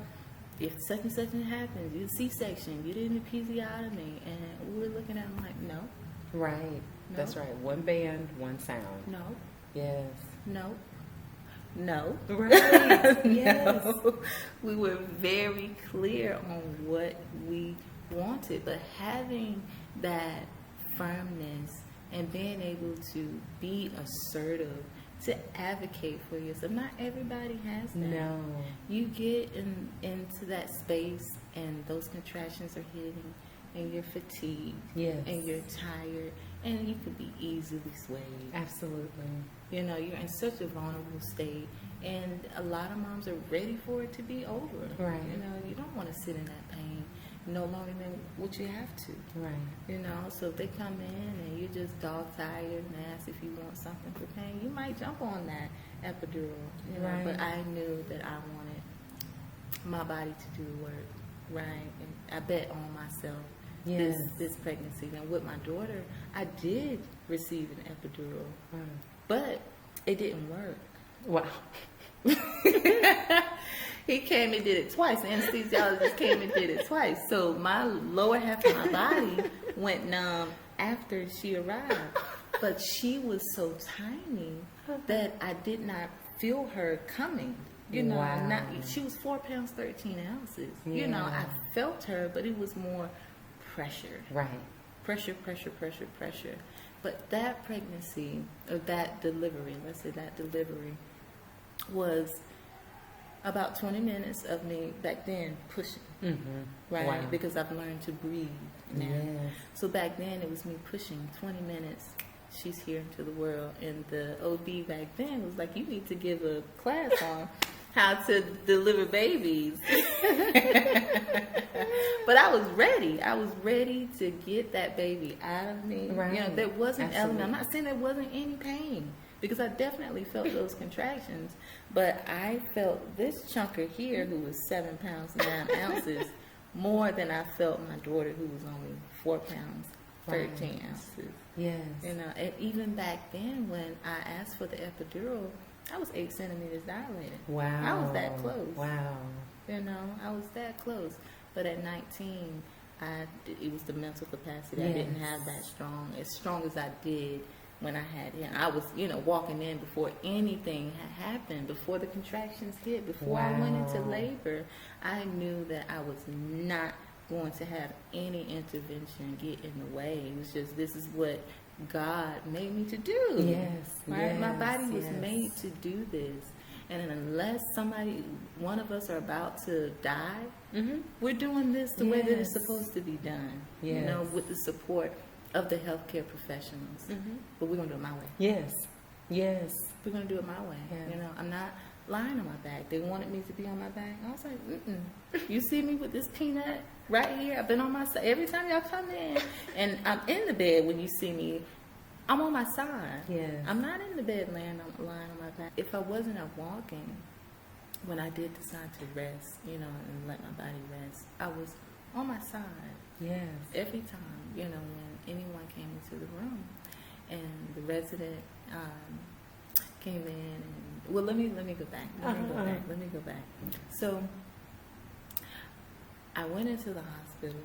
if such and such happens, you C-section, you did an episiotomy, and we were looking at him like, no, right, no. That's right. One band, one sound. No, yes, no. No. Right. Yes. No. We were very clear on what we wanted, but having that firmness and being able to be assertive, to advocate for yourself. Not everybody has that. No. You get into that space and those contractions are hitting and you're fatigued. Yes. And you're tired and you could be easily swayed. Absolutely. You know, you're in such a vulnerable state, and a lot of moms are ready for it to be over. Right. You know, you don't want to sit in that pain no longer than what you have to. Right. You know, so if they come in and you're just dog tired and ask if you want something for pain, you might jump on that epidural. You know, Right. but I knew that I wanted my body to do the work. Right. And I bet on myself. Yes. This pregnancy. And with my daughter, I did receive an epidural. Wow. But it didn't work. Wow. He came and did it twice. The anesthesiologist came and did it twice. So my lower half of my body went numb after she arrived. But she was so tiny that I did not feel her coming. You know, Wow. she was 4 pounds 13 ounces. Yeah. You know, I felt her, but it was more pressure. Right. Pressure. But that pregnancy, or that delivery, let's say that delivery, was about 20 minutes of me back then pushing. Right? Wow. Because I've learned to breathe now. Yes. So back then it was me pushing 20 minutes. She's here into the world. And the OB back then was like, you need to give a class on how to deliver babies. But I was ready. I was ready to get that baby out of me. Right. You know, there wasn't Absolutely. element. I'm not saying there wasn't any pain, because I definitely felt those contractions. But I felt this chunker here, who was 7 pounds 9 ounces, more than I felt my daughter, who was only 4 pounds 13 ounces. Yes. You know, and even back then when I asked for the epidural, I was 8 centimeters dilated. Wow. I was that close. Wow. You know, I was that close. But at 19, it was the mental capacity. Yes. I didn't have that strong as I did when I had him. I was, you know, walking in before anything had happened, before the contractions hit, before I went into labor. I knew that I was not going to have any intervention get in the way. It was just, this is what God made me to do. Yes. Right? Yes. My body was Yes. made to do this. And unless one of us are about to die, we're doing this the way that it's supposed to be done. Yes. You know, with the support of the healthcare professionals. But we're going to do it my way. Yes. Yes. We're going to do it my way. Yeah. You know, I'm not lying on my back. They wanted me to be on my back. I was like, You see me with this peanut right here? I've been on my side. Every time y'all come in, and I'm in the bed when you see me, I'm on my side. Yes. I'm not in the bed lying on my back. If I wasn't out walking, when I did decide to rest, you know, and let my body rest, I was on my side. Yes. Every time, you know, when anyone came into the room, and the resident came in, and let me go back. Let me go back. So I went into the hospital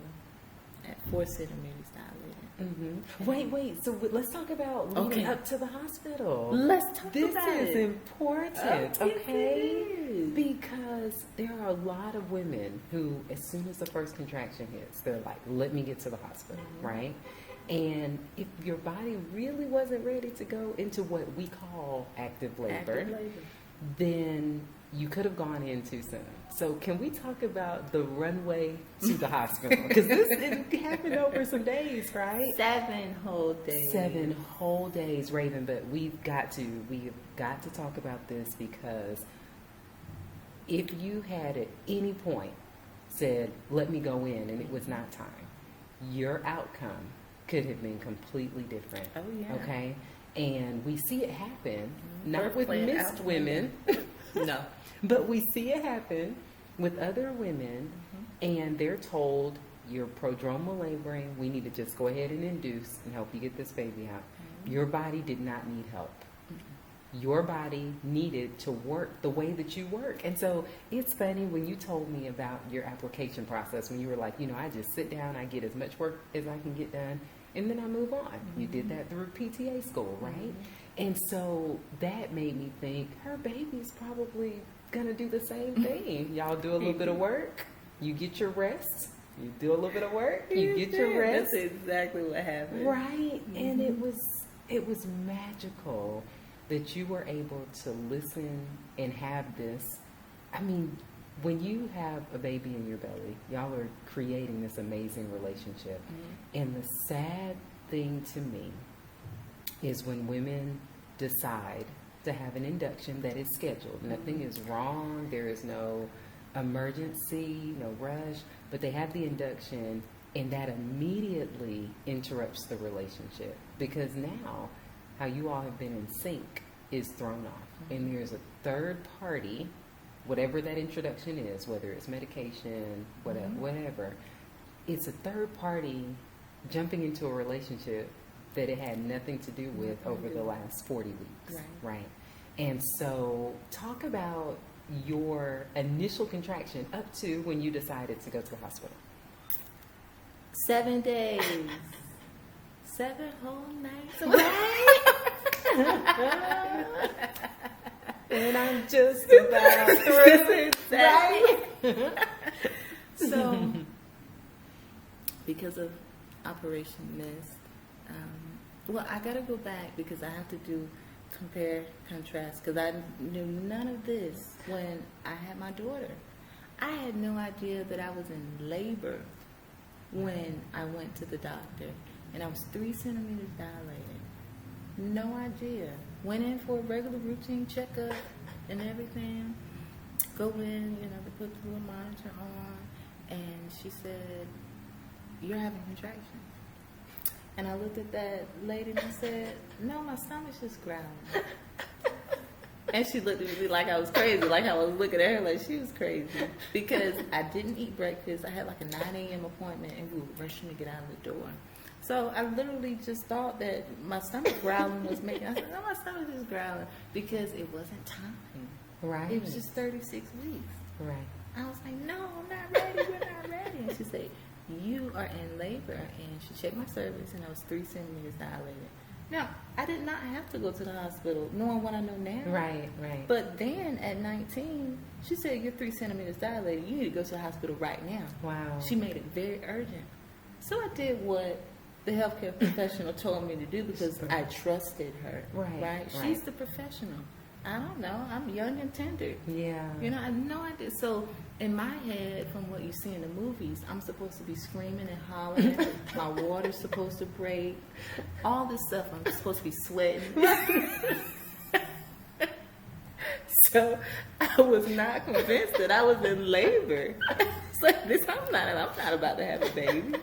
at 4 centimeters dilated. Wait. So let's talk about leading up to the hospital. Let's talk this about it. This is important, Oh, okay? yes, it is. Because there are a lot of women who, as soon as the first contraction hits, they're like, let me get to the hospital, right? And if your body really wasn't ready to go into what we call active labor, then you could have gone in too soon. So can we talk about the runway to the hospital? Because it happened over some days, right? 7 whole days. 7 whole days, Raven. But we've got to talk about this, because if you had at any point said, let me go in, and it was not time, your outcome could have been completely different. Oh, yeah. Okay? And we see it happen, not Birth with plan missed out women, No. but we see it happen with other women, and they're told, you're prodromal laboring, we need to just go ahead and induce and help you get this baby out. Your body did not need help. Your body needed to work the way that you work. And so it's funny when you told me about your application process, when you were like, you know, I just sit down, I get as much work as I can get done, and then I move on. You did that through PTA school, right? And so that made me think, her baby's probably gonna do the same thing. Y'all do a little bit of work, you get your rest, you do a little bit of work, you get your rest. That's exactly what happened. Right. And it was magical that you were able to listen and have this. I mean, when you have a baby in your belly, y'all are creating this amazing relationship. And the sad thing to me is when women decide to have an induction that is scheduled. Nothing is wrong. There is no emergency, no rush, but they have the induction, and that immediately interrupts the relationship, because now how you all have been in sync is thrown off, and there's a third party, whatever that introduction is, whether it's medication, whatever, it's a third party jumping into a relationship that it had nothing to do with over the last 40 weeks, right? And so talk about your initial contraction up to when you decided to go to the hospital. 7 days. 7 whole nights. And I'm just about through. Right? So, because of Operation Mist, well, I got to go back because I have to do compare, contrast, because I knew none of this when I had my daughter. I had no idea that I was in labor when I went to the doctor, and I was 3 centimeters dilated. No idea. Went in for a regular routine checkup and everything. Go in, they put the little monitor on, and she said, "You're having contractions." And I looked at that lady and I said, "No, my stomach's just growling." And she looked at me like I was crazy, like I was looking at her like she was crazy. Because I didn't eat breakfast. I had like a 9 a.m. appointment, and we were rushing to get out of the door. So I literally just thought that my stomach growling was making, I said, "No, my stomach is growling," because it wasn't time. Right. It was just 36 weeks. Right. I was like, "No, I'm not ready. We're not ready." And she said, "You are in labor." And she checked my cervix, and I was 3 centimeters dilated. Now, I did not have to go to the hospital, knowing what I know now. Right, right. But then at 19, she said, "You're 3 centimeters dilated. You need to go to the hospital right now." Wow. She made it very urgent. So I did what the healthcare professional told me to do because I trusted her. Right. She's the professional. I don't know. I'm young and tender. Yeah. I have no idea. So in my head, from what you see in the movies, I'm supposed to be screaming and hollering. My water's supposed to break. All this stuff. I'm supposed to be sweating. So I was not convinced that I was in labor. It's like this. I'm not about to have a baby.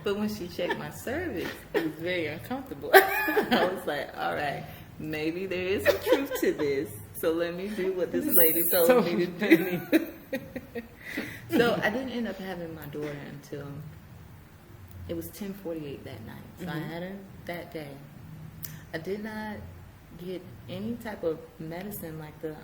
But when she checked my cervix, it was very uncomfortable. I was like, all right, maybe there is some truth to this. So let me do what this lady told me to do. So I didn't end up having my daughter until it was 10:48 that night. So I had her that day. I did not get any type of medicine like the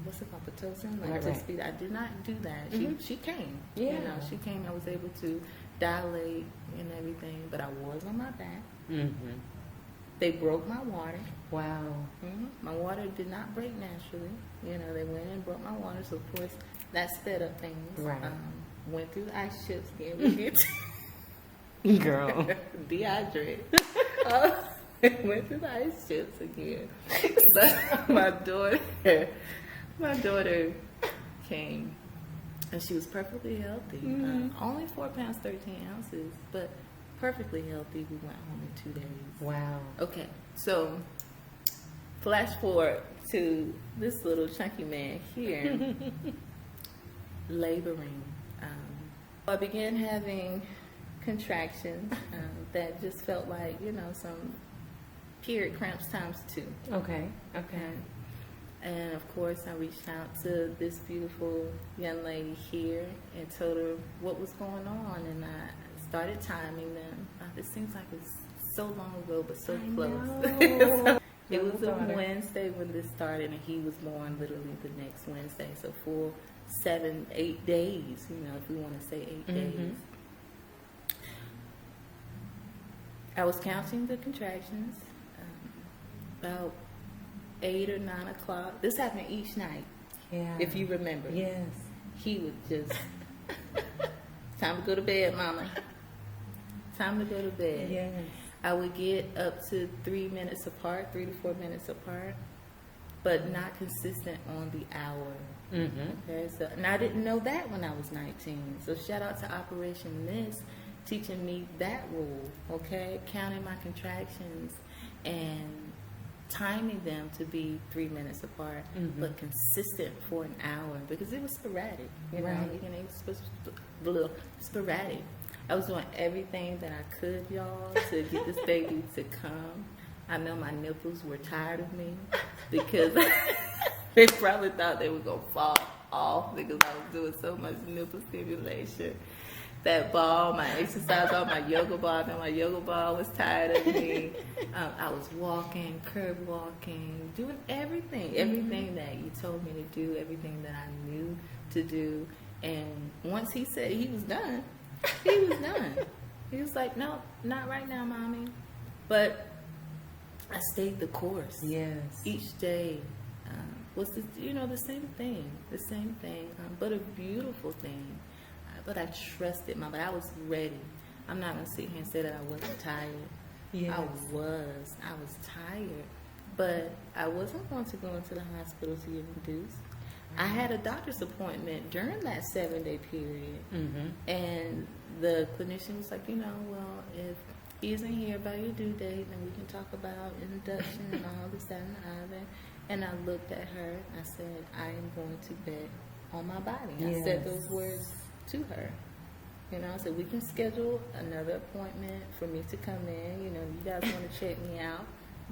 what's it called, Pitocin, like Speed. I did not do that. She came. Yeah. She came. I was able to dilate and everything, but I was on my back. They broke my water. Wow. My water did not break naturally. They went in and broke my water, so of course that sped up things. Right. Went through the ice chips again. We get Girl. dehydrated. Went through the ice chips again. But my daughter came, and she was perfectly healthy. Only 4 pounds 13 ounces, but perfectly healthy. We went home in 2 days. Wow. Okay, so flash forward to this little chunky man here, laboring. I began having contractions that just felt like, some period cramps times 2. Okay. And of course, I reached out to this beautiful young lady here and told her what was going on, and I started timing them. This seems like it's so long ago, but so close. It was a Wednesday when this started, and he was born literally the next Wednesday. So full 7-8 days, if we want to say 8 days. I was counting the contractions about 8 or 9 o'clock. This happened each night. Yeah. If you remember. Yes. He would just, "Time to go to bed, mama. Time to go to bed." Yes. I would get up to 3 minutes apart, 3 to 4 minutes apart, but not consistent on the hour. Okay, so, and I didn't know that when I was 19. So shout out to Operation Mist, teaching me that rule, okay? Counting my contractions and timing them to be 3 minutes apart, but consistent for an hour, because it was sporadic. It was sporadic. I was doing everything that I could, y'all, to get this baby to come. I know my nipples were tired of me because they probably thought they were going to fall off because I was doing so much nipple stimulation. That ball, my exercise ball, my yoga ball, my yoga ball was tired of me. I was walking, curb walking, doing everything that you told me to do, everything that I knew to do. And once he said he was done, he was done. He was like, "No, not right now, mommy." But I stayed the course. Yes. Each day was the same thing, but a beautiful thing. But I trusted my body. I was ready. I'm not gonna sit here and say that I wasn't tired. Yes. I was tired, but I wasn't going to go into the hospital to get induced. I had a doctor's appointment during that 7-day period, and the clinician was like, well, if he isn't here by your due date, then we can talk about induction and all this, that, and the other. And I looked at her and I said, I am going to bet on my body. I said those words to her. I said, we can schedule another appointment for me to come in. You guys want to check me out,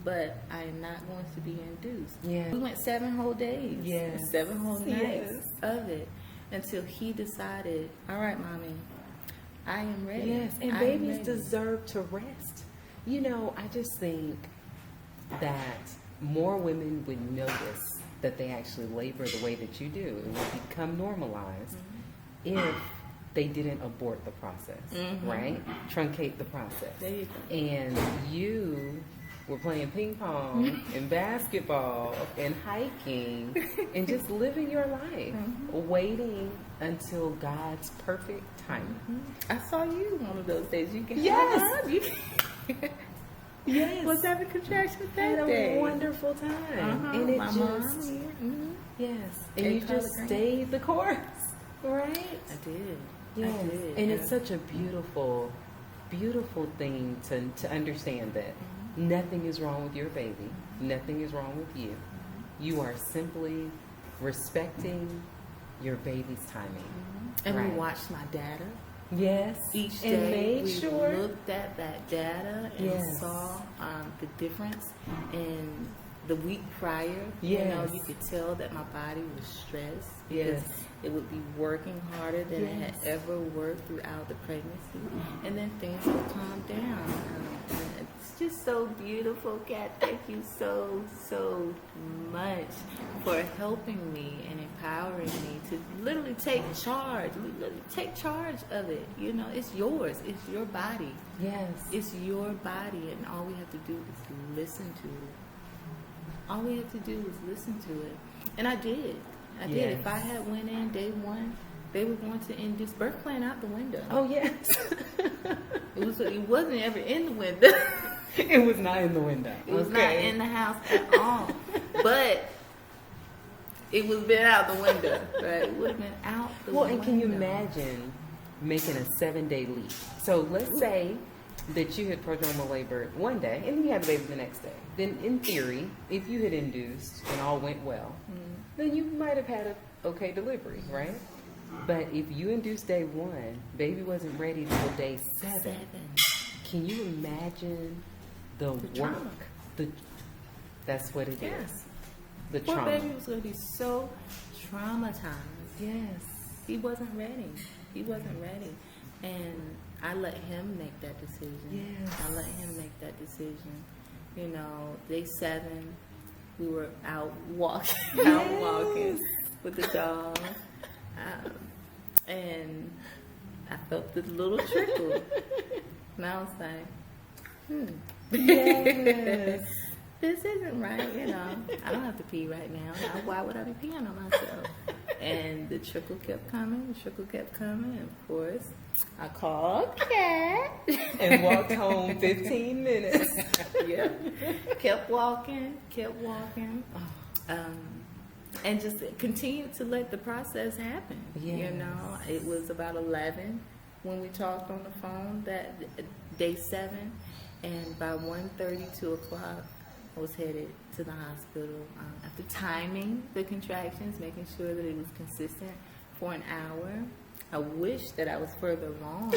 but I am not going to be induced. Yeah. We went 7 whole days, 7 whole nights of it, until he decided, all right, mommy, I am ready. Yes, and babies deserve to rest. I just think that more women would notice that they actually labor the way that you do. It would become normalized if they didn't abort the process, right? Truncate the process. There you go. And you were playing ping pong and basketball and hiking and just living your life, waiting until God's perfect timing. I saw you one of those days. You can Yes. Was having contractions that Had day. a wonderful time. And it My just, mom, yes. And They you call just it green. stayed the course, right? I did. Yes. I did. And it's such a beautiful, beautiful thing to understand that nothing is wrong with your baby. Nothing is wrong with you. You are simply respecting your baby's timing. And right? we watched my data. Yes. Each and day made we sure. looked at that data and saw the difference in the week prior. Yes. You could tell that my body was stressed because Yes. it would be working harder than it had ever worked throughout the pregnancy. And then things would calm down. And it's just so beautiful, Kat. Thank you so, so much for helping me and empowering me to literally take charge. Take charge of it. It's yours. It's your body. Yes. It's your body, and all we have to do is listen to it. All we have to do is listen to it. And I did. I did. If I had went in day 1, they were going to induce birth plan out the window. Oh, yes. It wasn't ever in the window. It was not in the window. It was not in the house at all. But it was been out the window. Right? It would have been out the window. Well, and can you imagine making a 7-day leap? So let's say that you had prodromal labor one day and you had the baby the next day. Then in theory, if you had induced and all went well, then you might have had an okay delivery, right? But if you induced day 1, baby wasn't ready till day 7. Can you imagine the work? trauma. That's what it is. Yes. The Poor trauma. baby was going to be so traumatized. Yes. He wasn't ready. And I let him make that decision. Yes. I let him make that decision. Day 7, we were out walking with the dog. And I felt the little trickle. And I was like, Yes. this isn't right, I don't have to pee right now. Why would I be peeing on myself? And the trickle kept coming, and of course, I called Kat. And walked home 15 minutes. Yeah. Kept walking. And just continued to let the process happen. Yes. It was about 11 when we talked on the phone that day 7, and by 1:30, 2 o'clock, I was headed to the hospital after timing the contractions, making sure that it was consistent for an hour. I wish that I was further along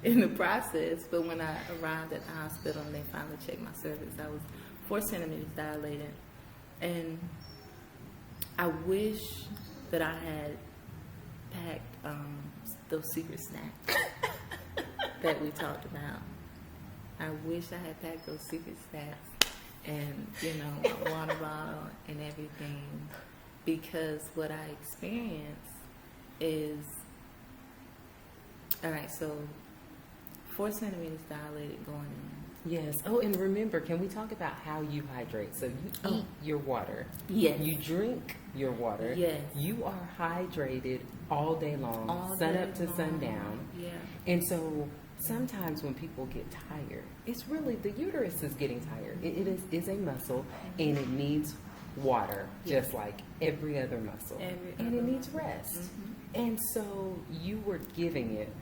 in the process, but when I arrived at the hospital and they finally checked my cervix, I was 4 centimeters dilated. And I wish that I had packed those secret snacks that we talked about. I wish I had packed those secret snacks and, a water bottle and everything, because what I experienced is, all right, so 4 centimeters dilated going in, Yes. Oh, and remember, can we talk about how you hydrate? So you eat your water. Yes. You drink your water. Yes. You are hydrated all day long, All sun day up to long. sundown. Yeah. And so sometimes when people get tired, it's really the uterus is getting tired. It is a muscle, and it needs water, just like every other muscle. And it needs rest. Mm-hmm. And so you were giving it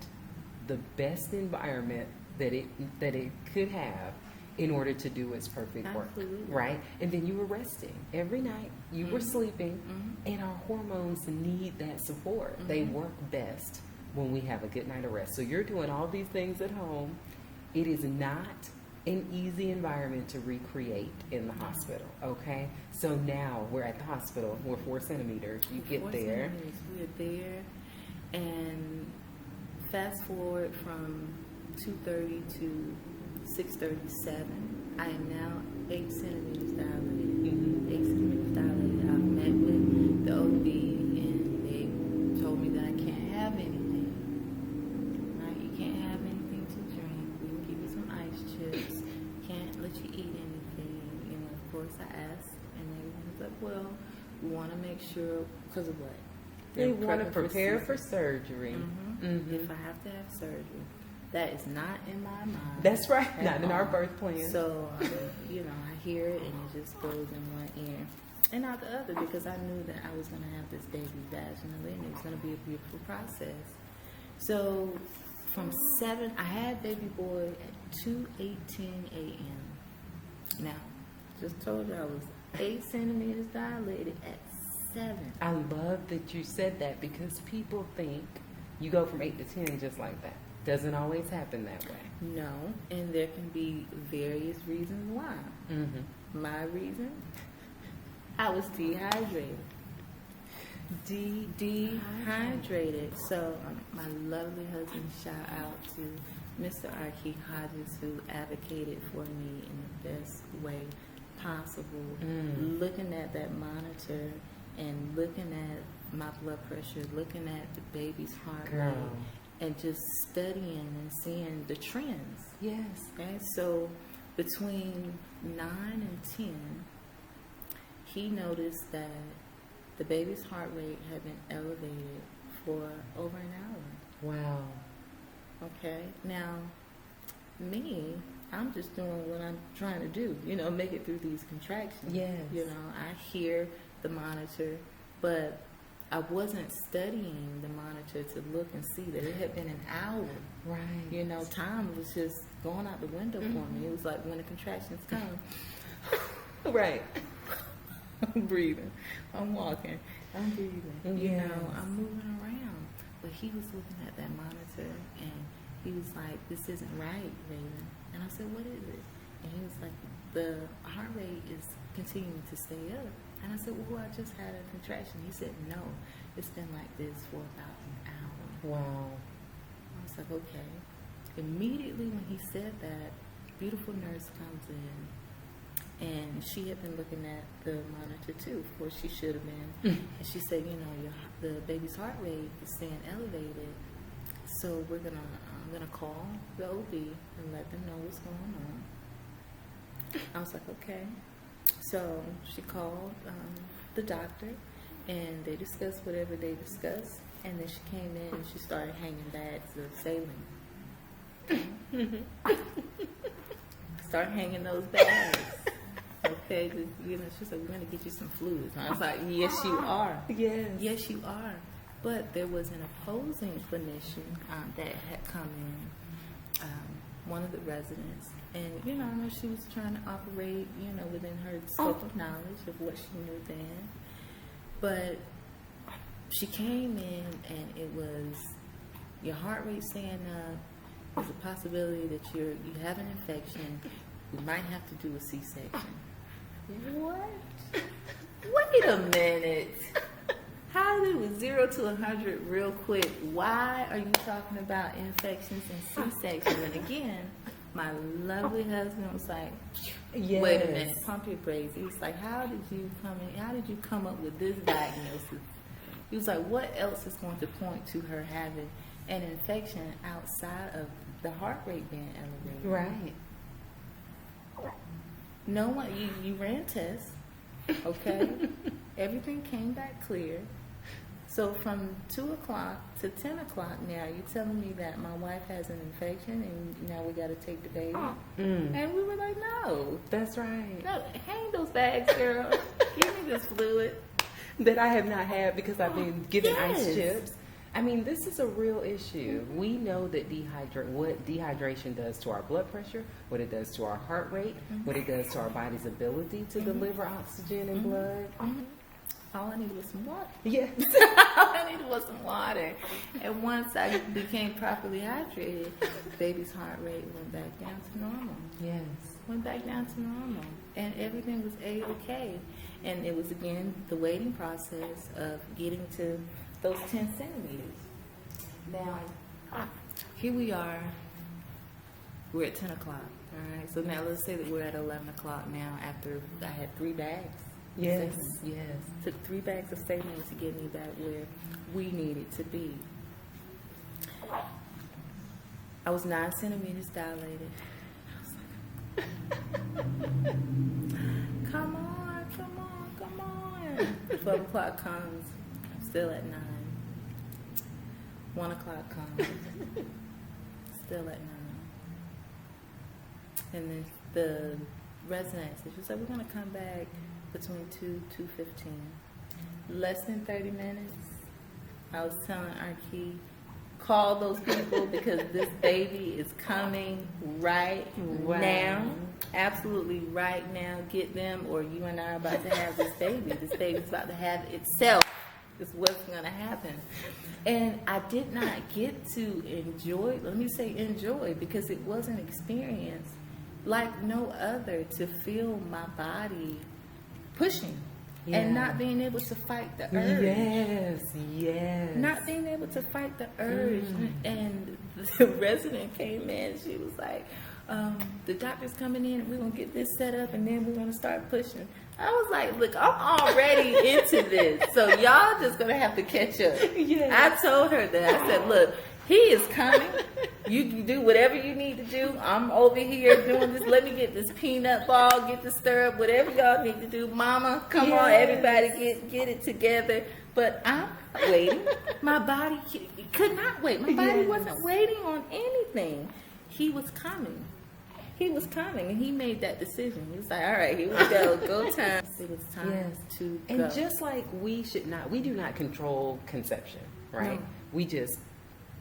the best environment that it could have in order to do its perfect work. Absolutely. Right? And then you were resting every night. You were sleeping, and our hormones need that support. They work best when we have a good night of rest. So you're doing all these things at home. It is not an easy environment to recreate in the hospital, okay? So now we're at the hospital. We're 4 centimeters. You get 4 there. centimeters. We're there, and fast forward from 2:30 to 6:37. I am now 8 centimeters dilated. 8 centimeters dilated. I've met with the OB, and they told me that I can't have anything. Right? You can't have anything to drink. We can give you some ice chips. Can't let you eat anything. You know, of course, I asked, and they was like, "Well, we want to make sure because of what." They want to prepping prepare for C-section. surgery. If I have to have surgery, that is not in my mind. That's right. at Not in our all. birth plan. So, you know, I hear it and it just goes in one ear and not the other, because I knew that I was going to have this baby vaginally, and it was going to be a beautiful process. So, from 7, I had baby boy at 2:18 a.m. Now, just told you I was 8 centimeters dilated at 7. I love that you said that, because people think you go from 8 to 10 just like that. Doesn't always happen that way. No, and there can be various reasons why. My reason, I was dehydrated. Dehydrated. So my lovely husband, shout out to Mr. Archie Hodges, who advocated for me in the best way possible. Looking at that monitor and looking at my blood pressure, looking at the baby's heart rate, and just studying and seeing the trends. Yes. Okay, so between 9 and 10, he noticed that the baby's heart rate had been elevated for over an hour. Wow. Okay, now me, I'm just doing what I'm trying to do, you know, make it through these contractions. Yes. You know, I hear the monitor, but I wasn't studying the monitor to look and see that it had been an hour. Right. You know, time was just going out the window for me. It was like when the contractions come. Right. I'm breathing. I'm walking. I'm breathing. You Yes. know, I'm moving around. But he was looking at that monitor, and he was like, "This isn't right, Raven." And I said, "What is it?" And he was like, "The heart rate is continuing to stay up." And I said, "Well, I just had a contraction." He said, "No, it's been like this for about an hour." Wow. I was like, "Okay." Immediately when he said that, beautiful nurse comes in, and she had been looking at the monitor too. Of course, she should have been. And she said, "You know, the baby's heart rate is staying elevated, so I'm gonna call the OB and let them know what's going on." I was like, "Okay." So she called the doctor, and they discussed whatever they discussed, and then she came in and she started hanging bags of saline. Start hanging those bags. Okay, you know, she said, "We're going to get you some fluids." And I was like, "Yes, you are." Yes. Yes, you are. But there was an opposing clinician that had come in, one of the residents, and, you know, I know she was trying to operate, you know, within her scope of knowledge of what she knew then. But she came in, and it was, your heart rate staying up. There's a possibility that you have an infection. We might have to do a C-section. What? Wait a minute. How do we 0 to 100 real quick? Why are you talking about infections and C-section? And again, my lovely husband was like, Yes. "Wait a minute, pump your brakes." He was like, How did you come up with this diagnosis?" He was like, "What else is going to point to her having an infection outside of the heart rate being elevated?" Right. No one, you ran tests, okay? Everything came back clear. So from 2 o'clock to 10 o'clock now, you're telling me that my wife has an infection and now we got to take the baby? And we were like, no. That's right. No, hang those bags, girl. Give me this fluid. That I have not had because I've been given Yes. ice chips. I mean, this is a real issue. We know that what dehydration does to our blood pressure, what it does to our heart rate, what it does to our body's ability to deliver oxygen and blood. All I needed was some water. Yes. All I needed was some water. And once I became properly hydrated, baby's heart rate went back down to normal. Yes. Went back down to normal. And everything was A-okay. And it was, again, the waiting process of getting to those 10 centimeters. Now, here we are. We're at 10 o'clock. All right. So now let's say that we're at 11 o'clock now after I had 3 bags. Yes. Saline. Yes. Took 3 bags of saline to get me back where we needed to be. I was 9 centimeters dilated. I was like, come on, come on, come on. 12 o'clock comes. I'm still at 9. 1 o'clock comes. Still at 9. And then the resident said, she said, we're going to come back between 2:15. Less than 30 minutes. I was telling Archie, call those people because this baby is coming right now. Absolutely right now. Get them, or you and I are about to have this baby. This baby's about to have itself. Is what's going to happen. And I did not get to enjoy, let me say enjoy, because it was an experience like no other, to feel my body pushing and not being able to fight the urge. Yes, yes. Not being able to fight the urge. And the resident came in, she was like, the doctor's coming in and we're going to get this set up and then we're going to start pushing. I was like, look, I'm already into this, so y'all just going to have to catch up. Yes. I told her that. I said, look, he is coming. You can do whatever you need to do. I'm over here doing this. Let me get this peanut ball, get the stirrup, whatever y'all need to do. Mama, come on, everybody get it together. But I'm waiting. My body could not wait. My body wasn't waiting on anything. He was coming. He was coming, and he made that decision. He was like, all right, here we go. Go time. It was time to go. And just like we do not control conception, right? No. We just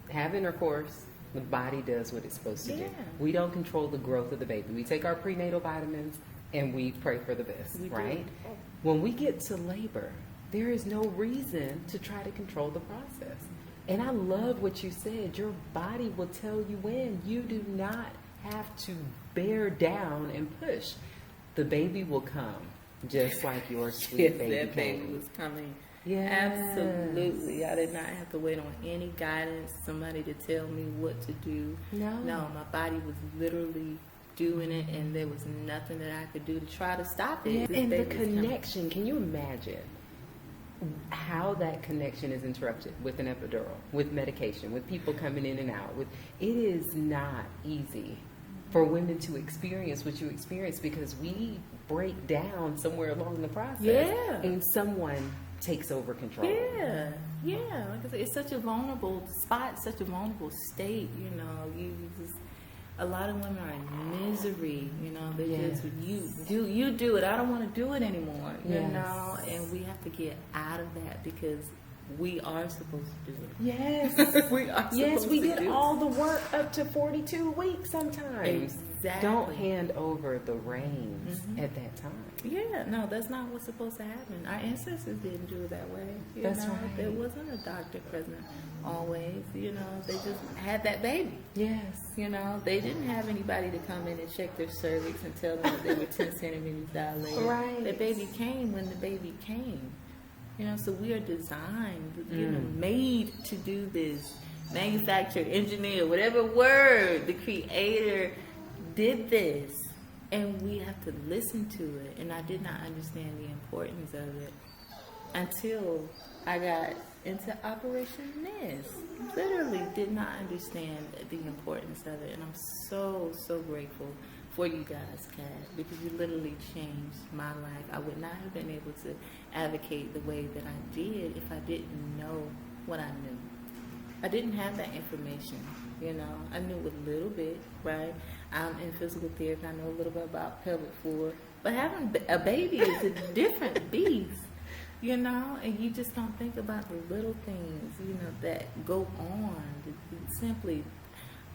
have intercourse. The body does what it's supposed to do. We don't control the growth of the baby. We take our prenatal vitamins and we pray for the best, right? When we get to labor, there is no reason to try to control the process. And I love what you said. Your body will tell you when. You do not have to bear down and push. The baby will come, just like your sweet baby that came. baby was coming. Yes. Absolutely. I did not have to wait on any guidance, somebody to tell me what to do. No, my body was literally doing it, and there was nothing that I could do to try to stop it. And the connection, can you imagine how that connection is interrupted with an epidural, with medication, with people coming in and out? It is not easy for women to experience what you experience, because we break down somewhere along the process. And someone takes over control. Like I said, it's such a vulnerable spot, such a vulnerable state. You know, a lot of women are in misery. You know, they just you do it. I don't want to do it anymore. You know, and we have to get out of that, because we are supposed to do it. Yes, we are. We did all the work up to 42 weeks sometimes. Exactly. Don't hand over the reins at that time. No, that's not what's supposed to happen. Our ancestors didn't do it that way. That's right. There wasn't a doctor present always. You know, they just had that baby. Yes. You know, they didn't have anybody to come in and check their cervix and tell them that they were 10 centimeters dilated. Right. The baby came when the baby came. You know, so we are designed, you know, made to do this. Manufactured, engineered, whatever word, the creator did this. And we have to listen to it. And I did not understand the importance of it until I got into Operation Miss. Literally did not understand the importance of it. And I'm so, so grateful for you guys, Kat, because you literally changed my life. I would not have been able to advocate the way that I did if I didn't know what I knew. I didn't have that information, you know. I knew a little bit, right? I'm in physical therapy. I know a little bit about pelvic floor. But having a baby is a different beast, you know, and you just don't think about the little things, you know, that go on. Simply,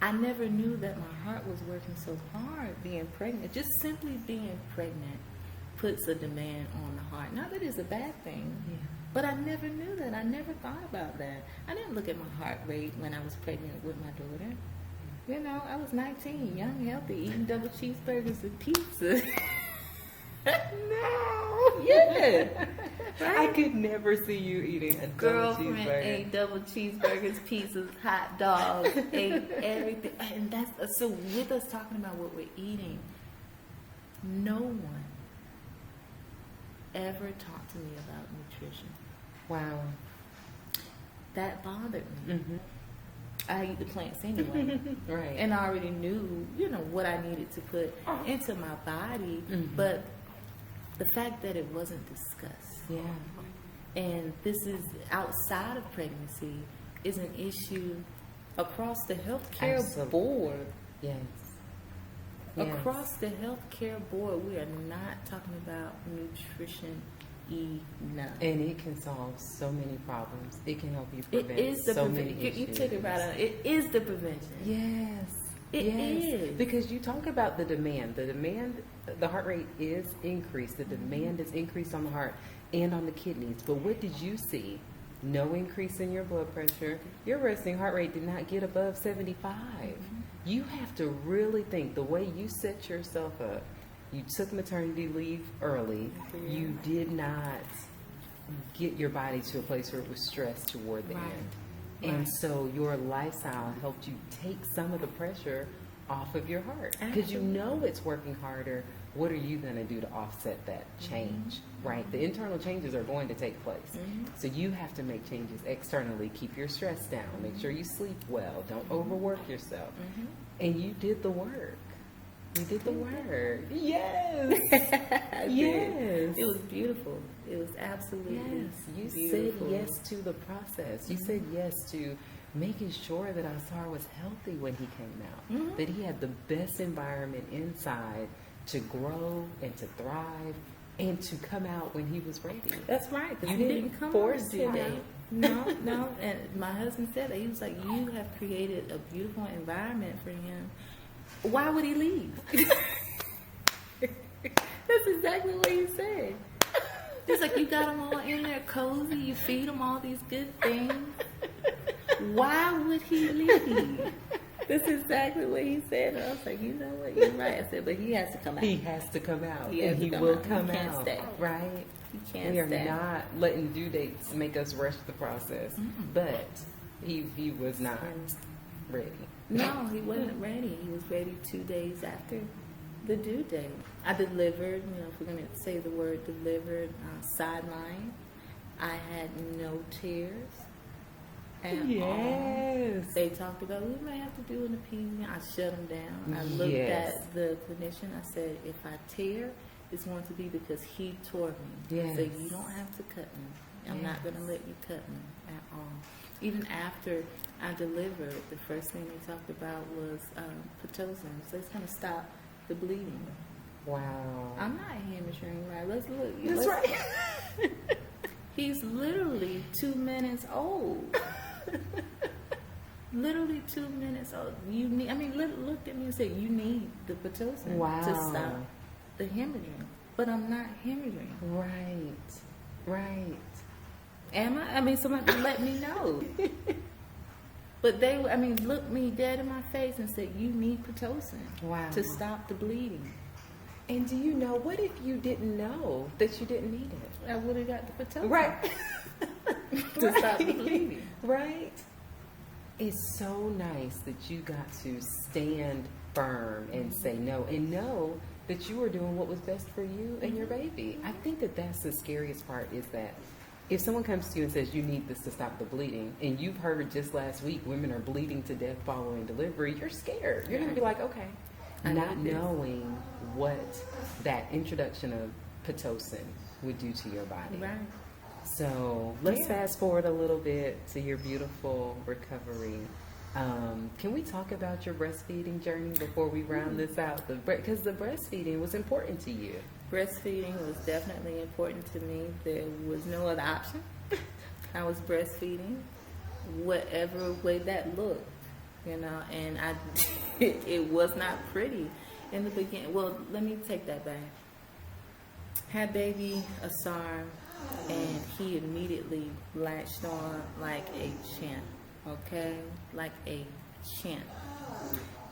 I never knew that my heart was working so hard being pregnant. Just simply being pregnant puts a demand on the heart. Not that it's a bad thing, but I never knew that. I never thought about that. I didn't look at my heart rate when I was pregnant with my daughter. You know, I was 19, young, healthy, eating double cheeseburgers and pizza. No. Yeah. Right? I could never see you eating a Girlfriend double cheeseburger. ate double cheeseburgers, pizzas, hot dogs, ate everything. And that's so with us talking about what we're eating, no one ever talked to me about nutrition. Wow. That bothered me. Mm-hmm. I eat the plants anyway. Right. And I already knew, you know, what I needed to put into my body. Mm-hmm. But the fact that it wasn't discussed. Yeah. And this is outside of pregnancy is an issue across the healthcare Absolutely. board. Yes. Across the healthcare board, we are not talking about nutrition enough. And it can solve so many problems. It can help you It prevent is the so many prevention. You issues. took it right out. It is the prevention. Yes. It is. Because you talk about the demand. The heart rate is increased. The demand is increased on the heart and on the kidneys. But what did you see? No increase in your blood pressure. Your resting heart rate did not get above 75. You have to really think the way you set yourself up. You took maternity leave early. You did not get your body to a place where it was stressed toward the end. And so your lifestyle helped you take some of the pressure off of your heart. Because you know it's working harder. What are you going to do to offset that change, right? The internal changes are going to take place. So you have to make changes externally. Keep your stress down. Make sure you sleep well. Don't overwork yourself. And you did the work. You did the work. Yes. Yes. It was beautiful. It was absolutely You beautiful. said yes to the process. You said yes to making sure that Asar was healthy when he came out. That he had the best environment inside to grow and to thrive and to come out when he was ready. That's right. You He didn't come force on to him that. out. No. And my husband said that. He was like, you have created a beautiful environment for him. Why would he leave? That's exactly what he said. It's like you got him all in there cozy. You feed him all these good things. Why would he leave? That's exactly what he said. And I was like, you know what? You're right. I said, but he has to come out. He has to come out. He has and to he come will out. come He can't out. stay. Right? He can't We are stay. not letting due dates make us rush the process. But he was not ready. No, he wasn't ready. He was ready 2 days after the due date. I delivered, you know, if we're going to say the word delivered, sideline. I had no tears at all. They talked about, we may have to do an episiotomy. I shut them down. I looked at the clinician. I said, if I tear, it's going to be because he tore me. I said, you don't have to cut me. I'm not going to let you cut me at all. Even after I delivered, the first thing they talked about was Pitocin. So it's going to stop the bleeding. Wow. I'm not hemorrhaging, right? Let's look. That's right. He's literally 2 minutes old. Literally 2 minutes old. You need. I mean, looked at me and said, "You need the Pitocin to stop the hemorrhaging." But I'm not hemorrhaging. Right. Am I? I mean, somebody let me know. But they, I mean, looked me dead in my face and said, "You need Pitocin to stop the bleeding." And do you know, what if you didn't know that you didn't need it? I would have got the Pitocin. Right. To stop the bleeding. Right. It's so nice that you got to stand firm and say no, and know that you were doing what was best for you and your baby. I think that that's the scariest part, is that if someone comes to you and says you need this to stop the bleeding, and you've heard just last week women are bleeding to death following delivery, you're scared. You're going to be like, okay, not knowing what that introduction of Pitocin would do to your body. Right. So let's fast forward a little bit to your beautiful recovery. Can we talk about your breastfeeding journey before we round this out? Because the breastfeeding was important to you. Breastfeeding was definitely important to me. There was no other option. I was breastfeeding, whatever way that looked, and it was not pretty in the beginning. Well, let me take that back. Had baby Asar, and he immediately latched on like a champ, okay? Like a champ.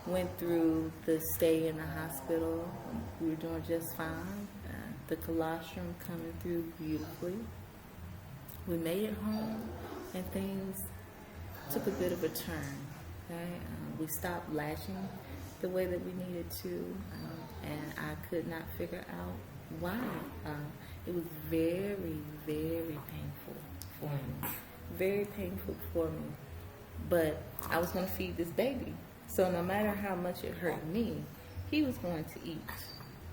Went through the stay in the hospital. We were doing just fine. The colostrum coming through beautifully. We made it home, and things took a bit of a turn. Okay? We stopped latching the way that we needed to, and I could not figure out why. It was very, very painful for me. Very painful for me. But I was going to feed this baby. So no matter how much it hurt me, he was going to eat.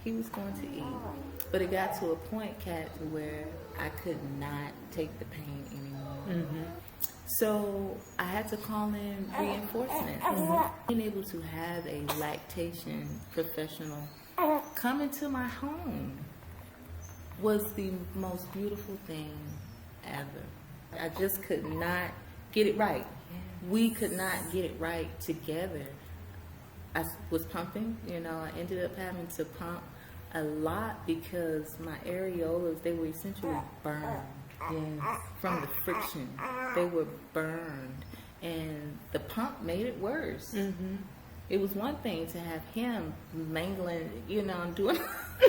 He was going to eat. But it got to a point, Kat, where I could not take the pain anymore. Mm-hmm. So I had to call in reinforcement. Being able to have a lactation professional come into my home was the most beautiful thing ever. I just could not get it right. We could not get it right together. I was pumping, I ended up having to pump a lot because my areolas, they were essentially burned. Yes. From the friction. They were burned. And the pump made it worse. Mm-hmm. It was one thing to have him mangling, doing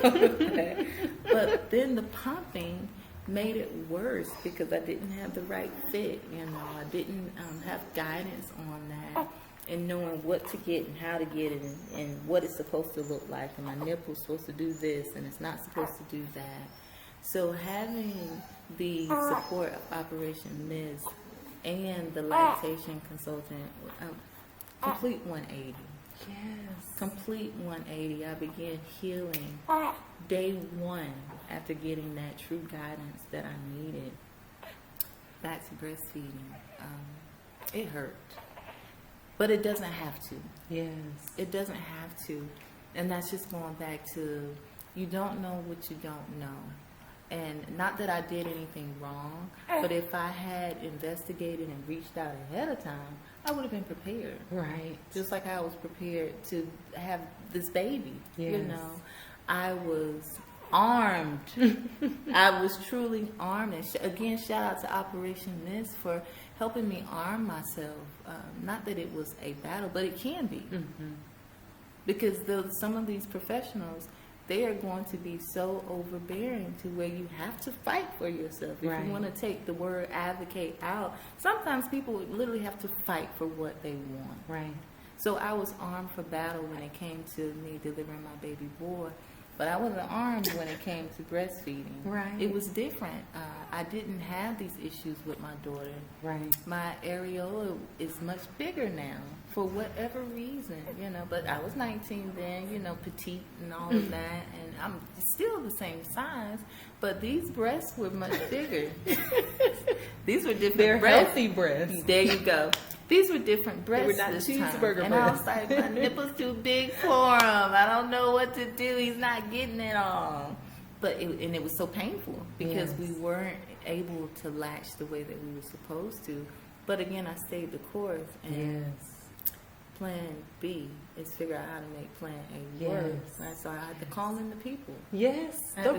that. But then the pumping made it worse because I didn't have the right fit, I didn't have guidance on that and knowing what to get and how to get it and what it's supposed to look like, and my nipple's supposed to do this and it's not supposed to do that. So having the support of Operation Miss and the lactation consultant, complete 180. Yes. Complete 180. I began healing day one after getting that true guidance that I needed. Back to breastfeeding. It hurt. But it doesn't have to. Yes. It doesn't have to. And that's just going back to, you don't know what you don't know. And not that I did anything wrong, but if I had investigated and reached out ahead of time, I would have been prepared. Right. Just like I was prepared to have this baby. Yes. I was armed. I was truly armed. And again, shout out to Operation Miss for helping me arm myself. Not that it was a battle, but it can be. Mm-hmm. Because some of these professionals, they are going to be so overbearing to where you have to fight for yourself. If you want to take the word advocate out, sometimes people literally have to fight for what they want. Right. So I was armed for battle when it came to me delivering my baby boy, but I wasn't armed when it came to breastfeeding. Right. It was different. I didn't have these issues with my daughter. Right. My areola is much bigger now for whatever reason, but I was 19 then, petite and all of that, and I'm still the same size, but these breasts were much bigger. These were different They're breasts. Healthy breasts. There you go. These were different breasts. They were not this cheeseburger time. And breasts. I was like, my nipple's too big for him. I don't know what to do. He's not getting it all. But it was so painful because we weren't able to latch the way that we were supposed to. But again, I stayed the course. And plan B is figure out how to make plan A work. Right? So I had to call in the people. Yes, I had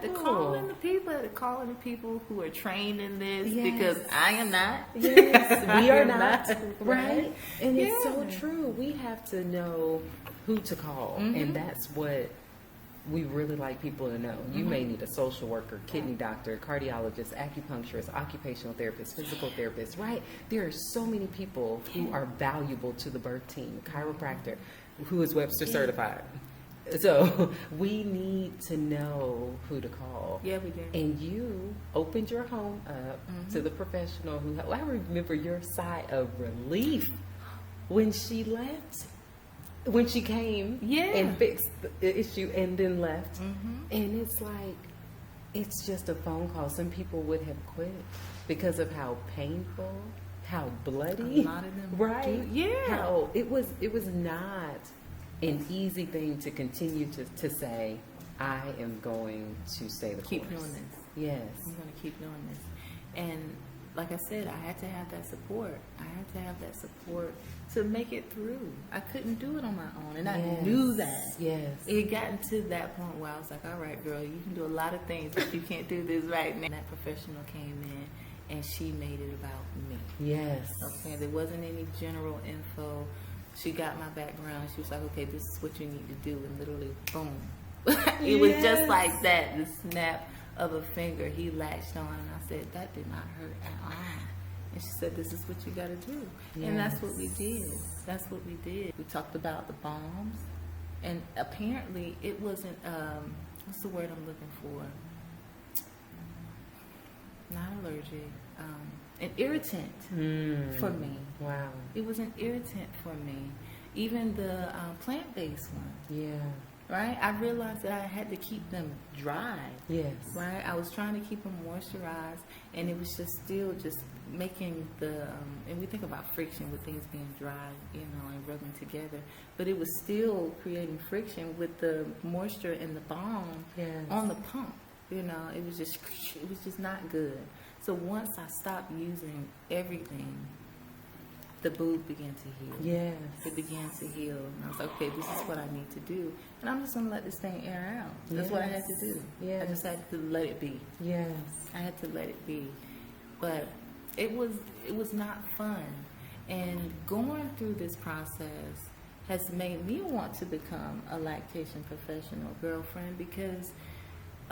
to call in the people. I had to call in the people who are trained in this because I am not. Yes, we are not. Right? And it's so true. We have to know who to call. Mm-hmm. And that's what we really like people to know. You may need a social worker, kidney doctor, cardiologist, acupuncturist, occupational therapist, physical therapist, right? There are so many people who are valuable to the birth team. Chiropractor, who is Webster certified. So we need to know who to call. Yeah, we do. And you opened your home up to the professional who, I remember your sigh of relief when she left. when she came and fixed the issue and then left. Mm-hmm. And it's like, it's just a phone call. Some people would have quit because of how painful, how bloody. A lot of them right? do. Yeah. How it was not an easy thing to continue to say, I am going to stay the Keep course. doing this. Yes. I'm going to keep doing this. And like I said, I had to have that support. I had to have that support to make it through. I couldn't do it on my own, and I knew that. Yes. It had gotten to that point where I was like, all right, girl, you can do a lot of things, but you can't do this right now. And that professional came in, and she made it about me. Yes. Okay, there wasn't any general info. She got my background. She was like, okay, this is what you need to do. And literally, boom. It was just like that, the snap of a finger. He latched on, and I said, that did not hurt at all. And she said, this is what you got to do. Yes. And that's what we did. That's what we did. We talked about the bombs. And apparently, it wasn't, what's the word I'm looking for? Not allergic. An irritant for me. Wow. It was an irritant for me. Even the plant-based one. Yeah. Right? I realized that I had to keep them dry. Yes. Right? I was trying to keep them moisturized, and it was just still just making the, and we think about friction with things being dry, you know, and rubbing together, but it was still creating friction with the moisture in the balm on the pump. You know, it was just not good. So once I stopped using everything, the boob began to heal. Yes. It began to heal. And I was like, okay, this is what I need to do. And I'm just going to let this thing air out. That's what I had to do. Yes. I just had to let it be. Yes. I had to let it be. But it was not fun. And going through this process has made me want to become a lactation professional girlfriend, because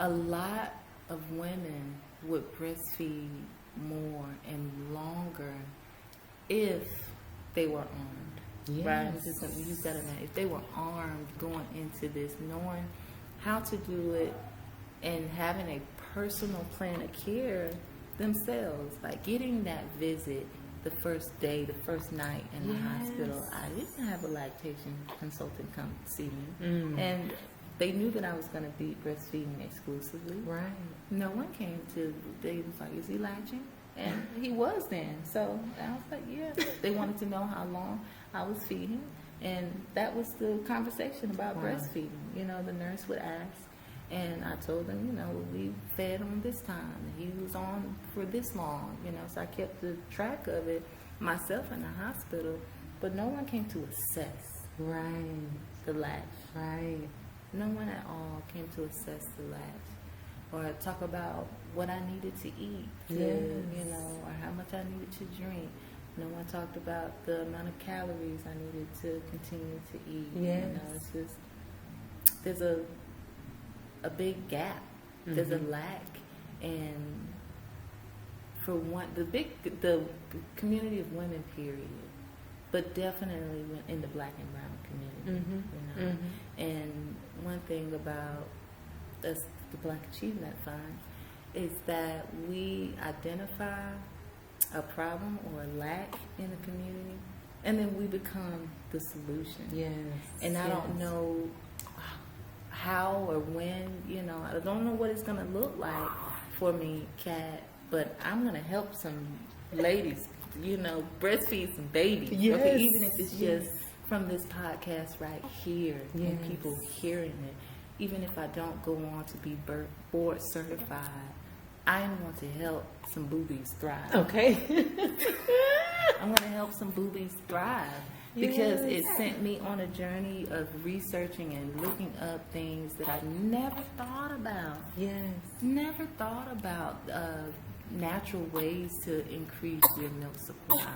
a lot of women would breastfeed more and longer if they were armed. Yes. Right? I'm just going to use that in that. If they were armed going into this, knowing how to do it and having a personal plan of care themselves, like getting that visit the first day, the first night in the hospital. I didn't have a lactation consultant come see me. And they knew that I was going to be breastfeeding exclusively. Right. No one came to, they was like, is he latching? And he was then. So I was like, yeah. They wanted to know how long I was feeding. And that was the conversation about breastfeeding. You know, the nurse would ask. And I told them, you know, we fed him this time. He was on for this long, you know. So I kept the track of it myself in the hospital. But no one came to assess the latch. Right. No one at all came to assess the latch or talk about what I needed to eat, you know, or how much I needed to drink. No one talked about the amount of calories I needed to continue to eat. Yes. You know, it's just, there's a big gap. There's a lack. And for one, the community of women, period, but definitely in the Black and brown community, you know. And one thing about us, the Black Achievement Fund, is that we identify a problem or a lack in the community, and then we become the solution. Yes. And I don't know how or when, you know, I don't know what it's going to look like for me, Kat, but I'm going to help some ladies, you know, breastfeed some babies. Yes. Okay, even if it's just from this podcast right here and people hearing it. Even if I don't go on to be board certified, I want to help some boobies thrive. Okay. I'm going to help some boobies thrive because it sent me on a journey of researching and looking up things that I never thought about. Yes. Never thought about natural ways to increase your milk supply.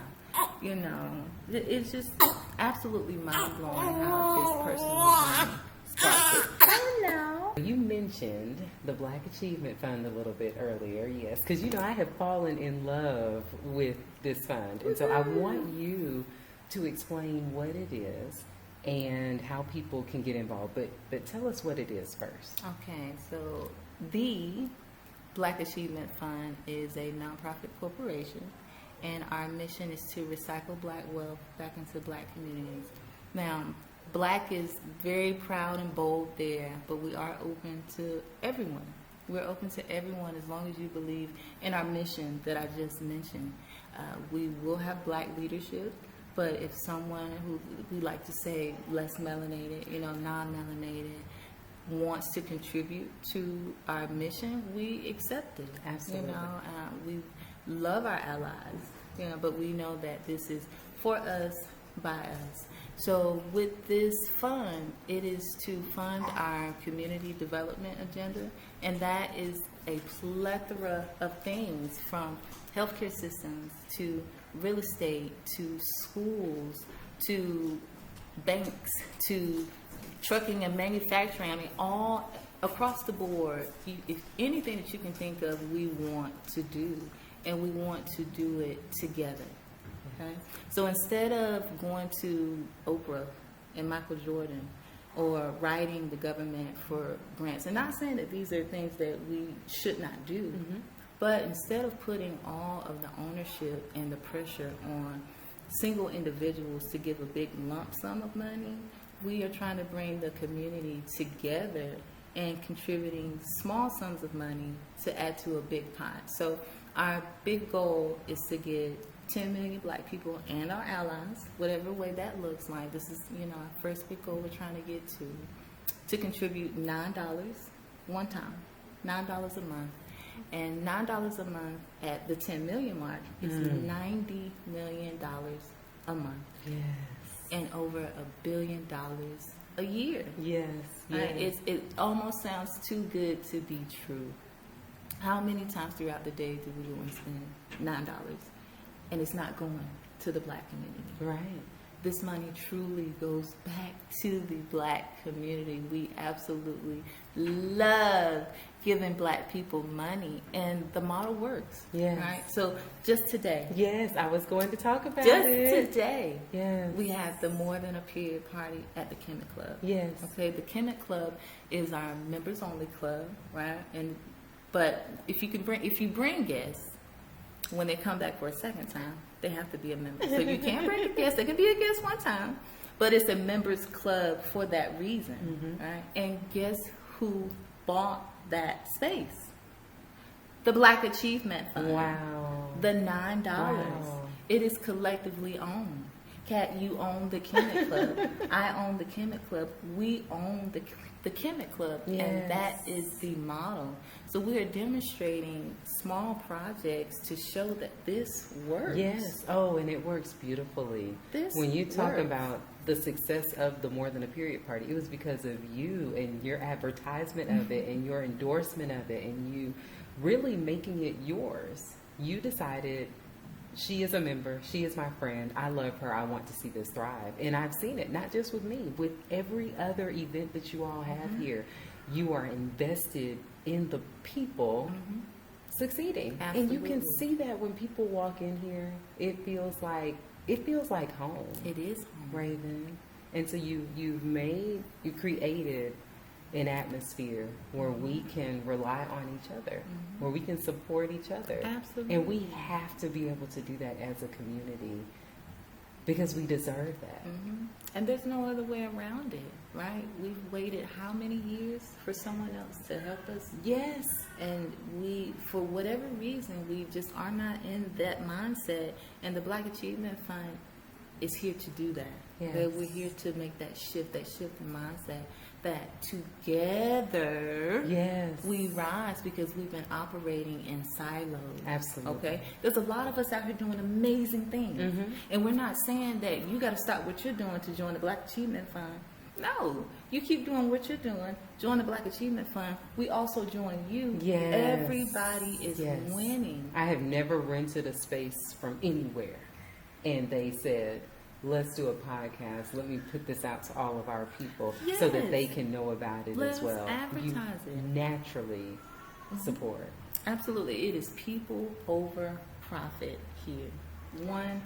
You know, it's just absolutely mind-blowing how this personal journey started. Hello. You mentioned the Black Achievement Fund a little bit earlier, yes, because you know I have fallen in love with this fund, and so I want you to explain what it is and how people can get involved. But tell us what it is first. Okay, so the Black Achievement Fund is a nonprofit corporation, and our mission is to recycle Black wealth back into Black communities. Now, Black is very proud and bold there, but we are open to everyone. We're open to everyone as long as you believe in our mission that I just mentioned. We will have Black leadership, but if someone who we like to say less melanated, non-melanated, wants to contribute to our mission, we accept it. Absolutely. We love our allies, but we know that this is for us, by us. So with this fund, it is to fund our community development agenda, and that is a plethora of things, from healthcare systems to real estate to schools to banks to trucking and manufacturing. I mean, all across the board. If anything that you can think of, we want to do, and we want to do it together. Okay? So instead of going to Oprah and Michael Jordan or writing the government for grants, and not saying that these are things that we should not do, but instead of putting all of the ownership and the pressure on single individuals to give a big lump sum of money, we are trying to bring the community together and contributing small sums of money to add to a big pot. So our big goal is to get 10 million Black people and our allies, whatever way that looks like. This is, our first big goal we're trying to get to contribute $9 one time, $9 a month. And $9 a month at the 10 million mark is $90 million a month. Yes. And over $1 billion a year. Yes. Right? It almost sounds too good to be true. How many times throughout the day do we go and spend $9? And it's not going to the Black community. Right. This money truly goes back to the Black community. We absolutely love giving Black people money, and the model works. Yes. Right? So just today. Yes, I was going to talk about just it. Today. Yes. We had the More Than a Period party at the Kemet Club. Yes. Okay, the Kemet Club is our members only club, right? But if you bring guests, when they come back for a second time, they have to be a member. So you can't bring a guest. They can be a guest one time, but it's a members club for that reason, right? And guess who bought that space? The Black Achievement Fund. Wow. The $9. Wow. It is collectively owned. Kat, you own the Kemet Club. I own the Kemet Club. We own the Kemet Club. Yes. And that is the model. So we are demonstrating small projects to show that this works. Yes. Oh, and it works beautifully. When you talk about the success of the More Than a Period party, it was because of you and your advertisement of it and your endorsement of it and you really making it yours. You decided, she is a member, she is my friend, I love her, I want to see this thrive. And I've seen it, not just with me, with every other event that you all have here. You are invested in the people succeeding. Absolutely. And you can see that when people walk in here, it feels like home. It is home. Raven. And so you created an atmosphere where we can rely on each other, where we can support each other. Absolutely. And we have to be able to do that as a community because we deserve that. And there's no other way around it, right? We've waited how many years for someone else to help us? Yes. And we, for whatever reason, we just are not in that mindset. And the Black Achievement Fund is here to do that. Yes. Okay? We're here to make that shift in mindset. That together, we rise, because we've been operating in silos. Absolutely. Okay? There's a lot of us out here doing amazing things. And we're not saying that you got to stop what you're doing to join the Black Achievement Fund. No. You keep doing what you're doing. Join the Black Achievement Fund. We also join you. Yes. Everybody is winning. I have never rented a space from anywhere and they said, let's do a podcast. Let me put this out to all of our people so that they can know about it as well. Advertise it. Naturally support. Absolutely. It is people over profit here. 100%.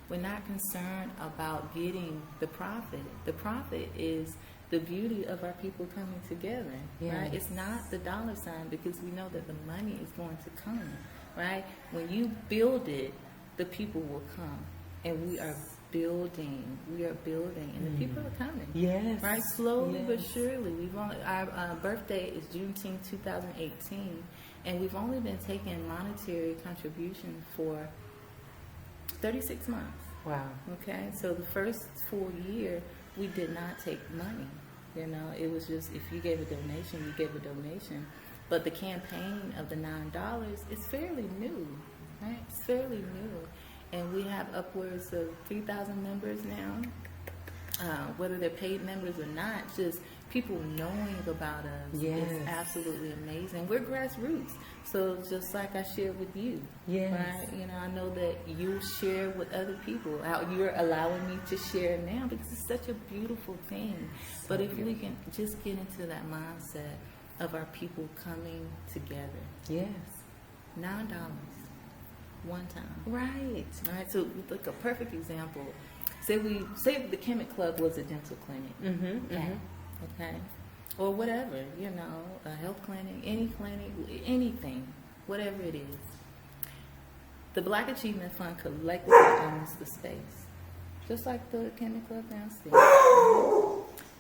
We're not concerned about getting the profit. The profit is the beauty of our people coming together. Right? It's not the dollar sign, because we know that the money is going to come. Right? When you build it, the people will come. and we are building, and the people are coming. Yes. Right, slowly but Yes. surely. We've only, our birthday is Juneteenth 2018, and we've only been taking monetary contribution for 36 months. Wow. Okay, so the first full year we did not take money. You know, it was just if you gave a donation, you gave a donation. But the campaign of the $9 is fairly new, right? It's fairly new, and we have upwards of 3,000 members now. Whether they're paid members or not, just people knowing about us Yes. is absolutely amazing. We're grassroots, so just like I shared with you, Yes. right? You know, I know that you share with other people. How you're allowing me to share now because it's such a beautiful thing. But if we can just get into that mindset of our people coming together, Yes. $9, one time. Right. All right, so like a perfect example. Say the Kemet Club was a dental clinic, Mm-hmm. okay, or whatever, you know, a health clinic, anything, whatever it is. The Black Achievement Fund collectively owns the space, just like the Kemet Club downstairs.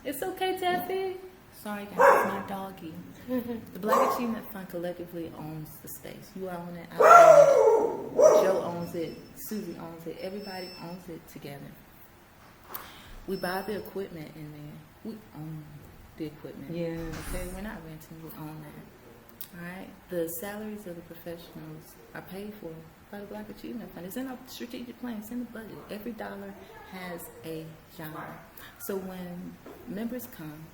It's okay, Taffy. Sorry, guys, it's my doggy. The Black Achievement Fund collectively owns the space. You own it, I own it, Joe owns it, Susie owns it, everybody owns it together. We buy the equipment in there. We own the equipment. Yes. Okay, we're not renting, we own that. All right? The salaries of the professionals are paid for by the Black Achievement Fund. It's in our strategic plan, it's in the budget. Every dollar has a job. So when members come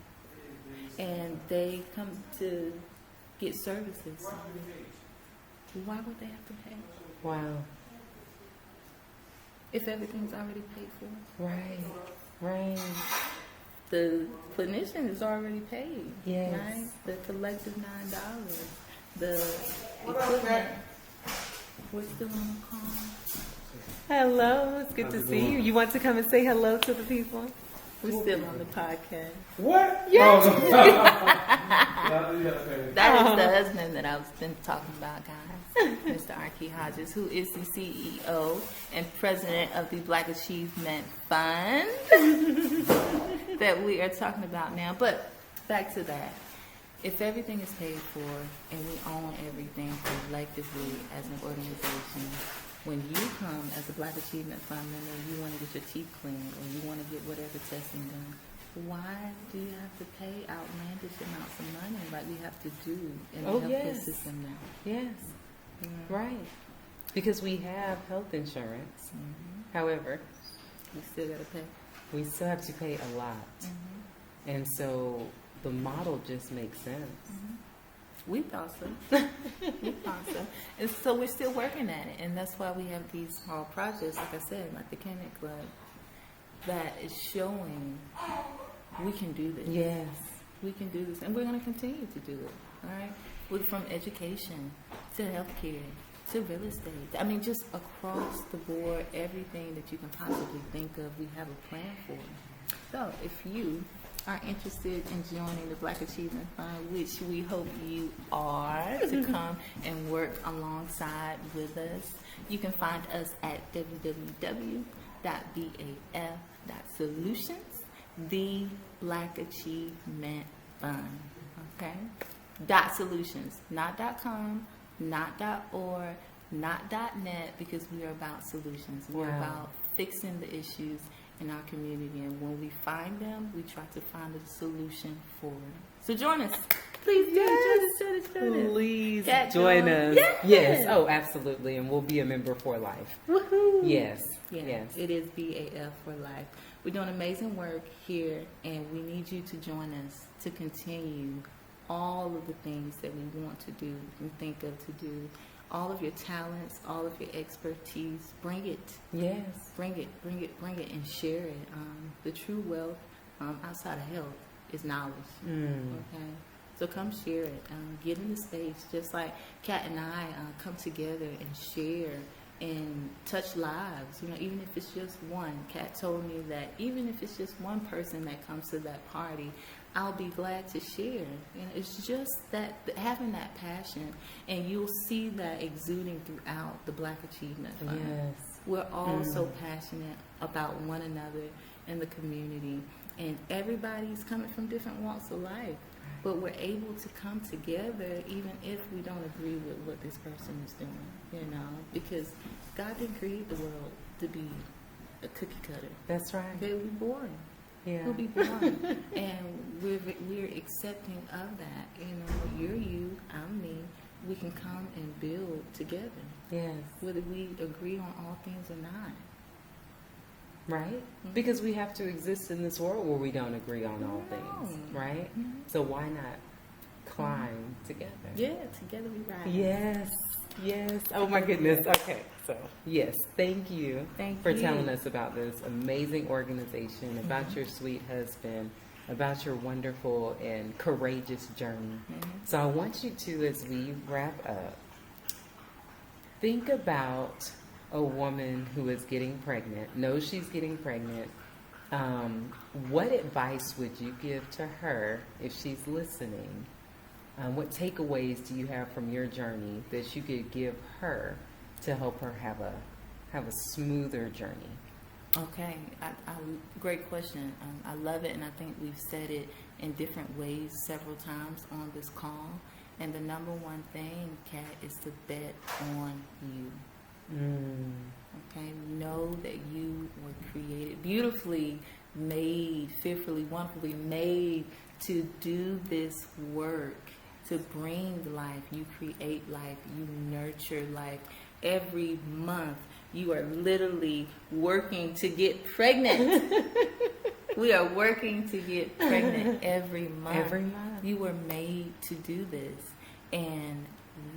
and they come to get services, why would they have to pay? Wow. If everything's already paid for? Right. Right. The clinician is already paid. Yes. Right? The collective $9. The equipment. We're still on the call. Hello. It's good to see you. You want to come and say hello to the people? We're still on the podcast. What? Yes. That is the husband that I've been talking about, guys. Mr. Archie Hodges, who is the CEO and president of the Black Achievement Fund that we are talking about now. But back to that. If everything is paid for and we own everything collectively as an organization, when you come as a Black Achievement Fund member, you want to get your teeth cleaned or you want to get whatever testing done, why do you have to pay outlandish amounts of money like we have to do in the healthcare system now? Yes. Right. Because we have health insurance. However, We still got to pay. we still have to pay a lot. And so the model just makes sense. We thought so. We thought so. And so we're still working at it. And that's why we have these small projects, like I said, like the Kemet Club, that is showing we can do this. Yes. We can do this. And we're going to continue to do it. All right? From education to healthcare to real estate. I mean, just across the board, everything that you can possibly think of, we have a plan for. So if you are interested in joining the Black Achievement Fund, which we hope you are, to come and work alongside with us, you can find us at www.baf.solutions, the Black Achievement Fund. Okay? .solutions, not .com, not .org, not .net, because we are about solutions. We're about fixing the issues in our community, and when we find them, we try to find a solution for them. So join us. Please join us. Please Cat join join. us. Yes. Yes. Oh, absolutely. And we'll be a member for life. Woohoo. Yes. Yeah, Yes. it is BAF for life. We're doing amazing work here, and we need you to join us to continue all of the things that we want to do and think of to do. All of your talents, all of your expertise, bring it. Yes. Bring it, and share it. The true wealth outside of health is knowledge. Okay? So come share it. Get in the space, just like Kat and I come together and share and touch lives. You know, even if it's just one. Kat told me that even if it's just one person that comes to that party, I'll be glad to share. You know, it's just that having that passion, and you'll see that exuding throughout the Black Achievement Fund. Yes. We're all so passionate about one another in the community, and everybody's coming from different walks of life. But we're able to come together even if we don't agree with what this person is doing, because God didn't create the world to be a cookie cutter. That's right. They will be boring. Yeah. We'll be boring. And we're accepting of that. You're you, I'm me. We can come and build together. Yes. Whether we agree on all things or not. Right? Mm-hmm. Because we have to exist in this world where we don't agree on all things, right? Mm-hmm. So why not climb together? Yeah, together we ride. Yes, yes. Oh my goodness. Okay, so yes, thank you for telling us about this amazing organization, about your sweet husband, about your wonderful and courageous journey. So I want you to, as we wrap up, think about a woman who is getting pregnant, knows she's getting pregnant. What advice would you give to her if she's listening? What takeaways do you have from your journey that you could give her to help her have a smoother journey? Okay, great question. I love it, and I think we've said it in different ways several times on this call. And the number one thing, Kat, is to bet on you. Okay, know that you were created, beautifully made, fearfully, wonderfully made to do this work, to bring life. You create life, you nurture life. Every month, you are literally working to get pregnant. We are working to get pregnant every month. Every month. You were made to do this, and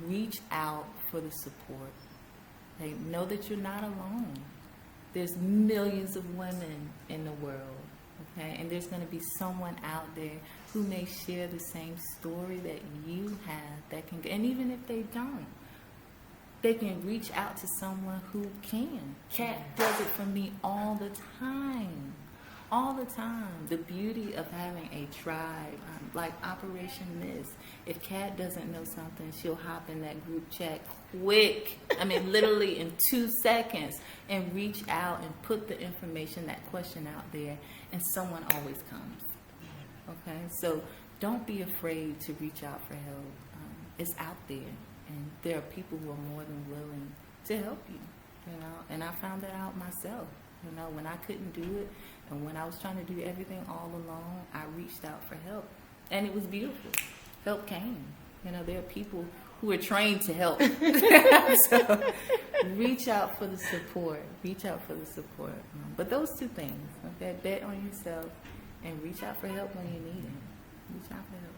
reach out for the support. Okay? Know that you're not alone. There's millions of women in the world, okay? And there's going to be someone out there who may share the same story that you have, that can, and even if they don't, they can reach out to someone who can. Kat does it for me all the time. All the time. The beauty of having a tribe, like Operation Miss. If Kat doesn't know something, she'll hop in that group chat quick. I mean, literally in 2 seconds, and reach out and put the information, that question out there, and someone always comes. Okay? So don't be afraid to reach out for help. It's out there, and there are people who are more than willing to help you. And I found that out myself. When I couldn't do it, and when I was trying to do everything all alone, I reached out for help. And it was beautiful. Help came. There are people who are trained to help. So reach out for the support. Reach out for the support. But those two things, okay? Bet on yourself and reach out for help when you need it. Reach out for help.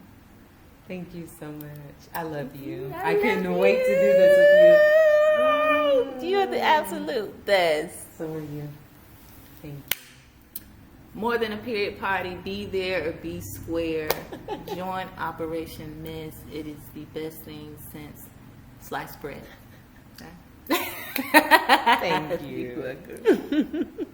Thank you so much. I love you. I couldn't wait to do this with you. You're the absolute best. So are you. Thank you. More than a period party. Be there or be square. Join Operation Miss. It is the best thing since sliced bread. Okay? Thank you. You're welcome.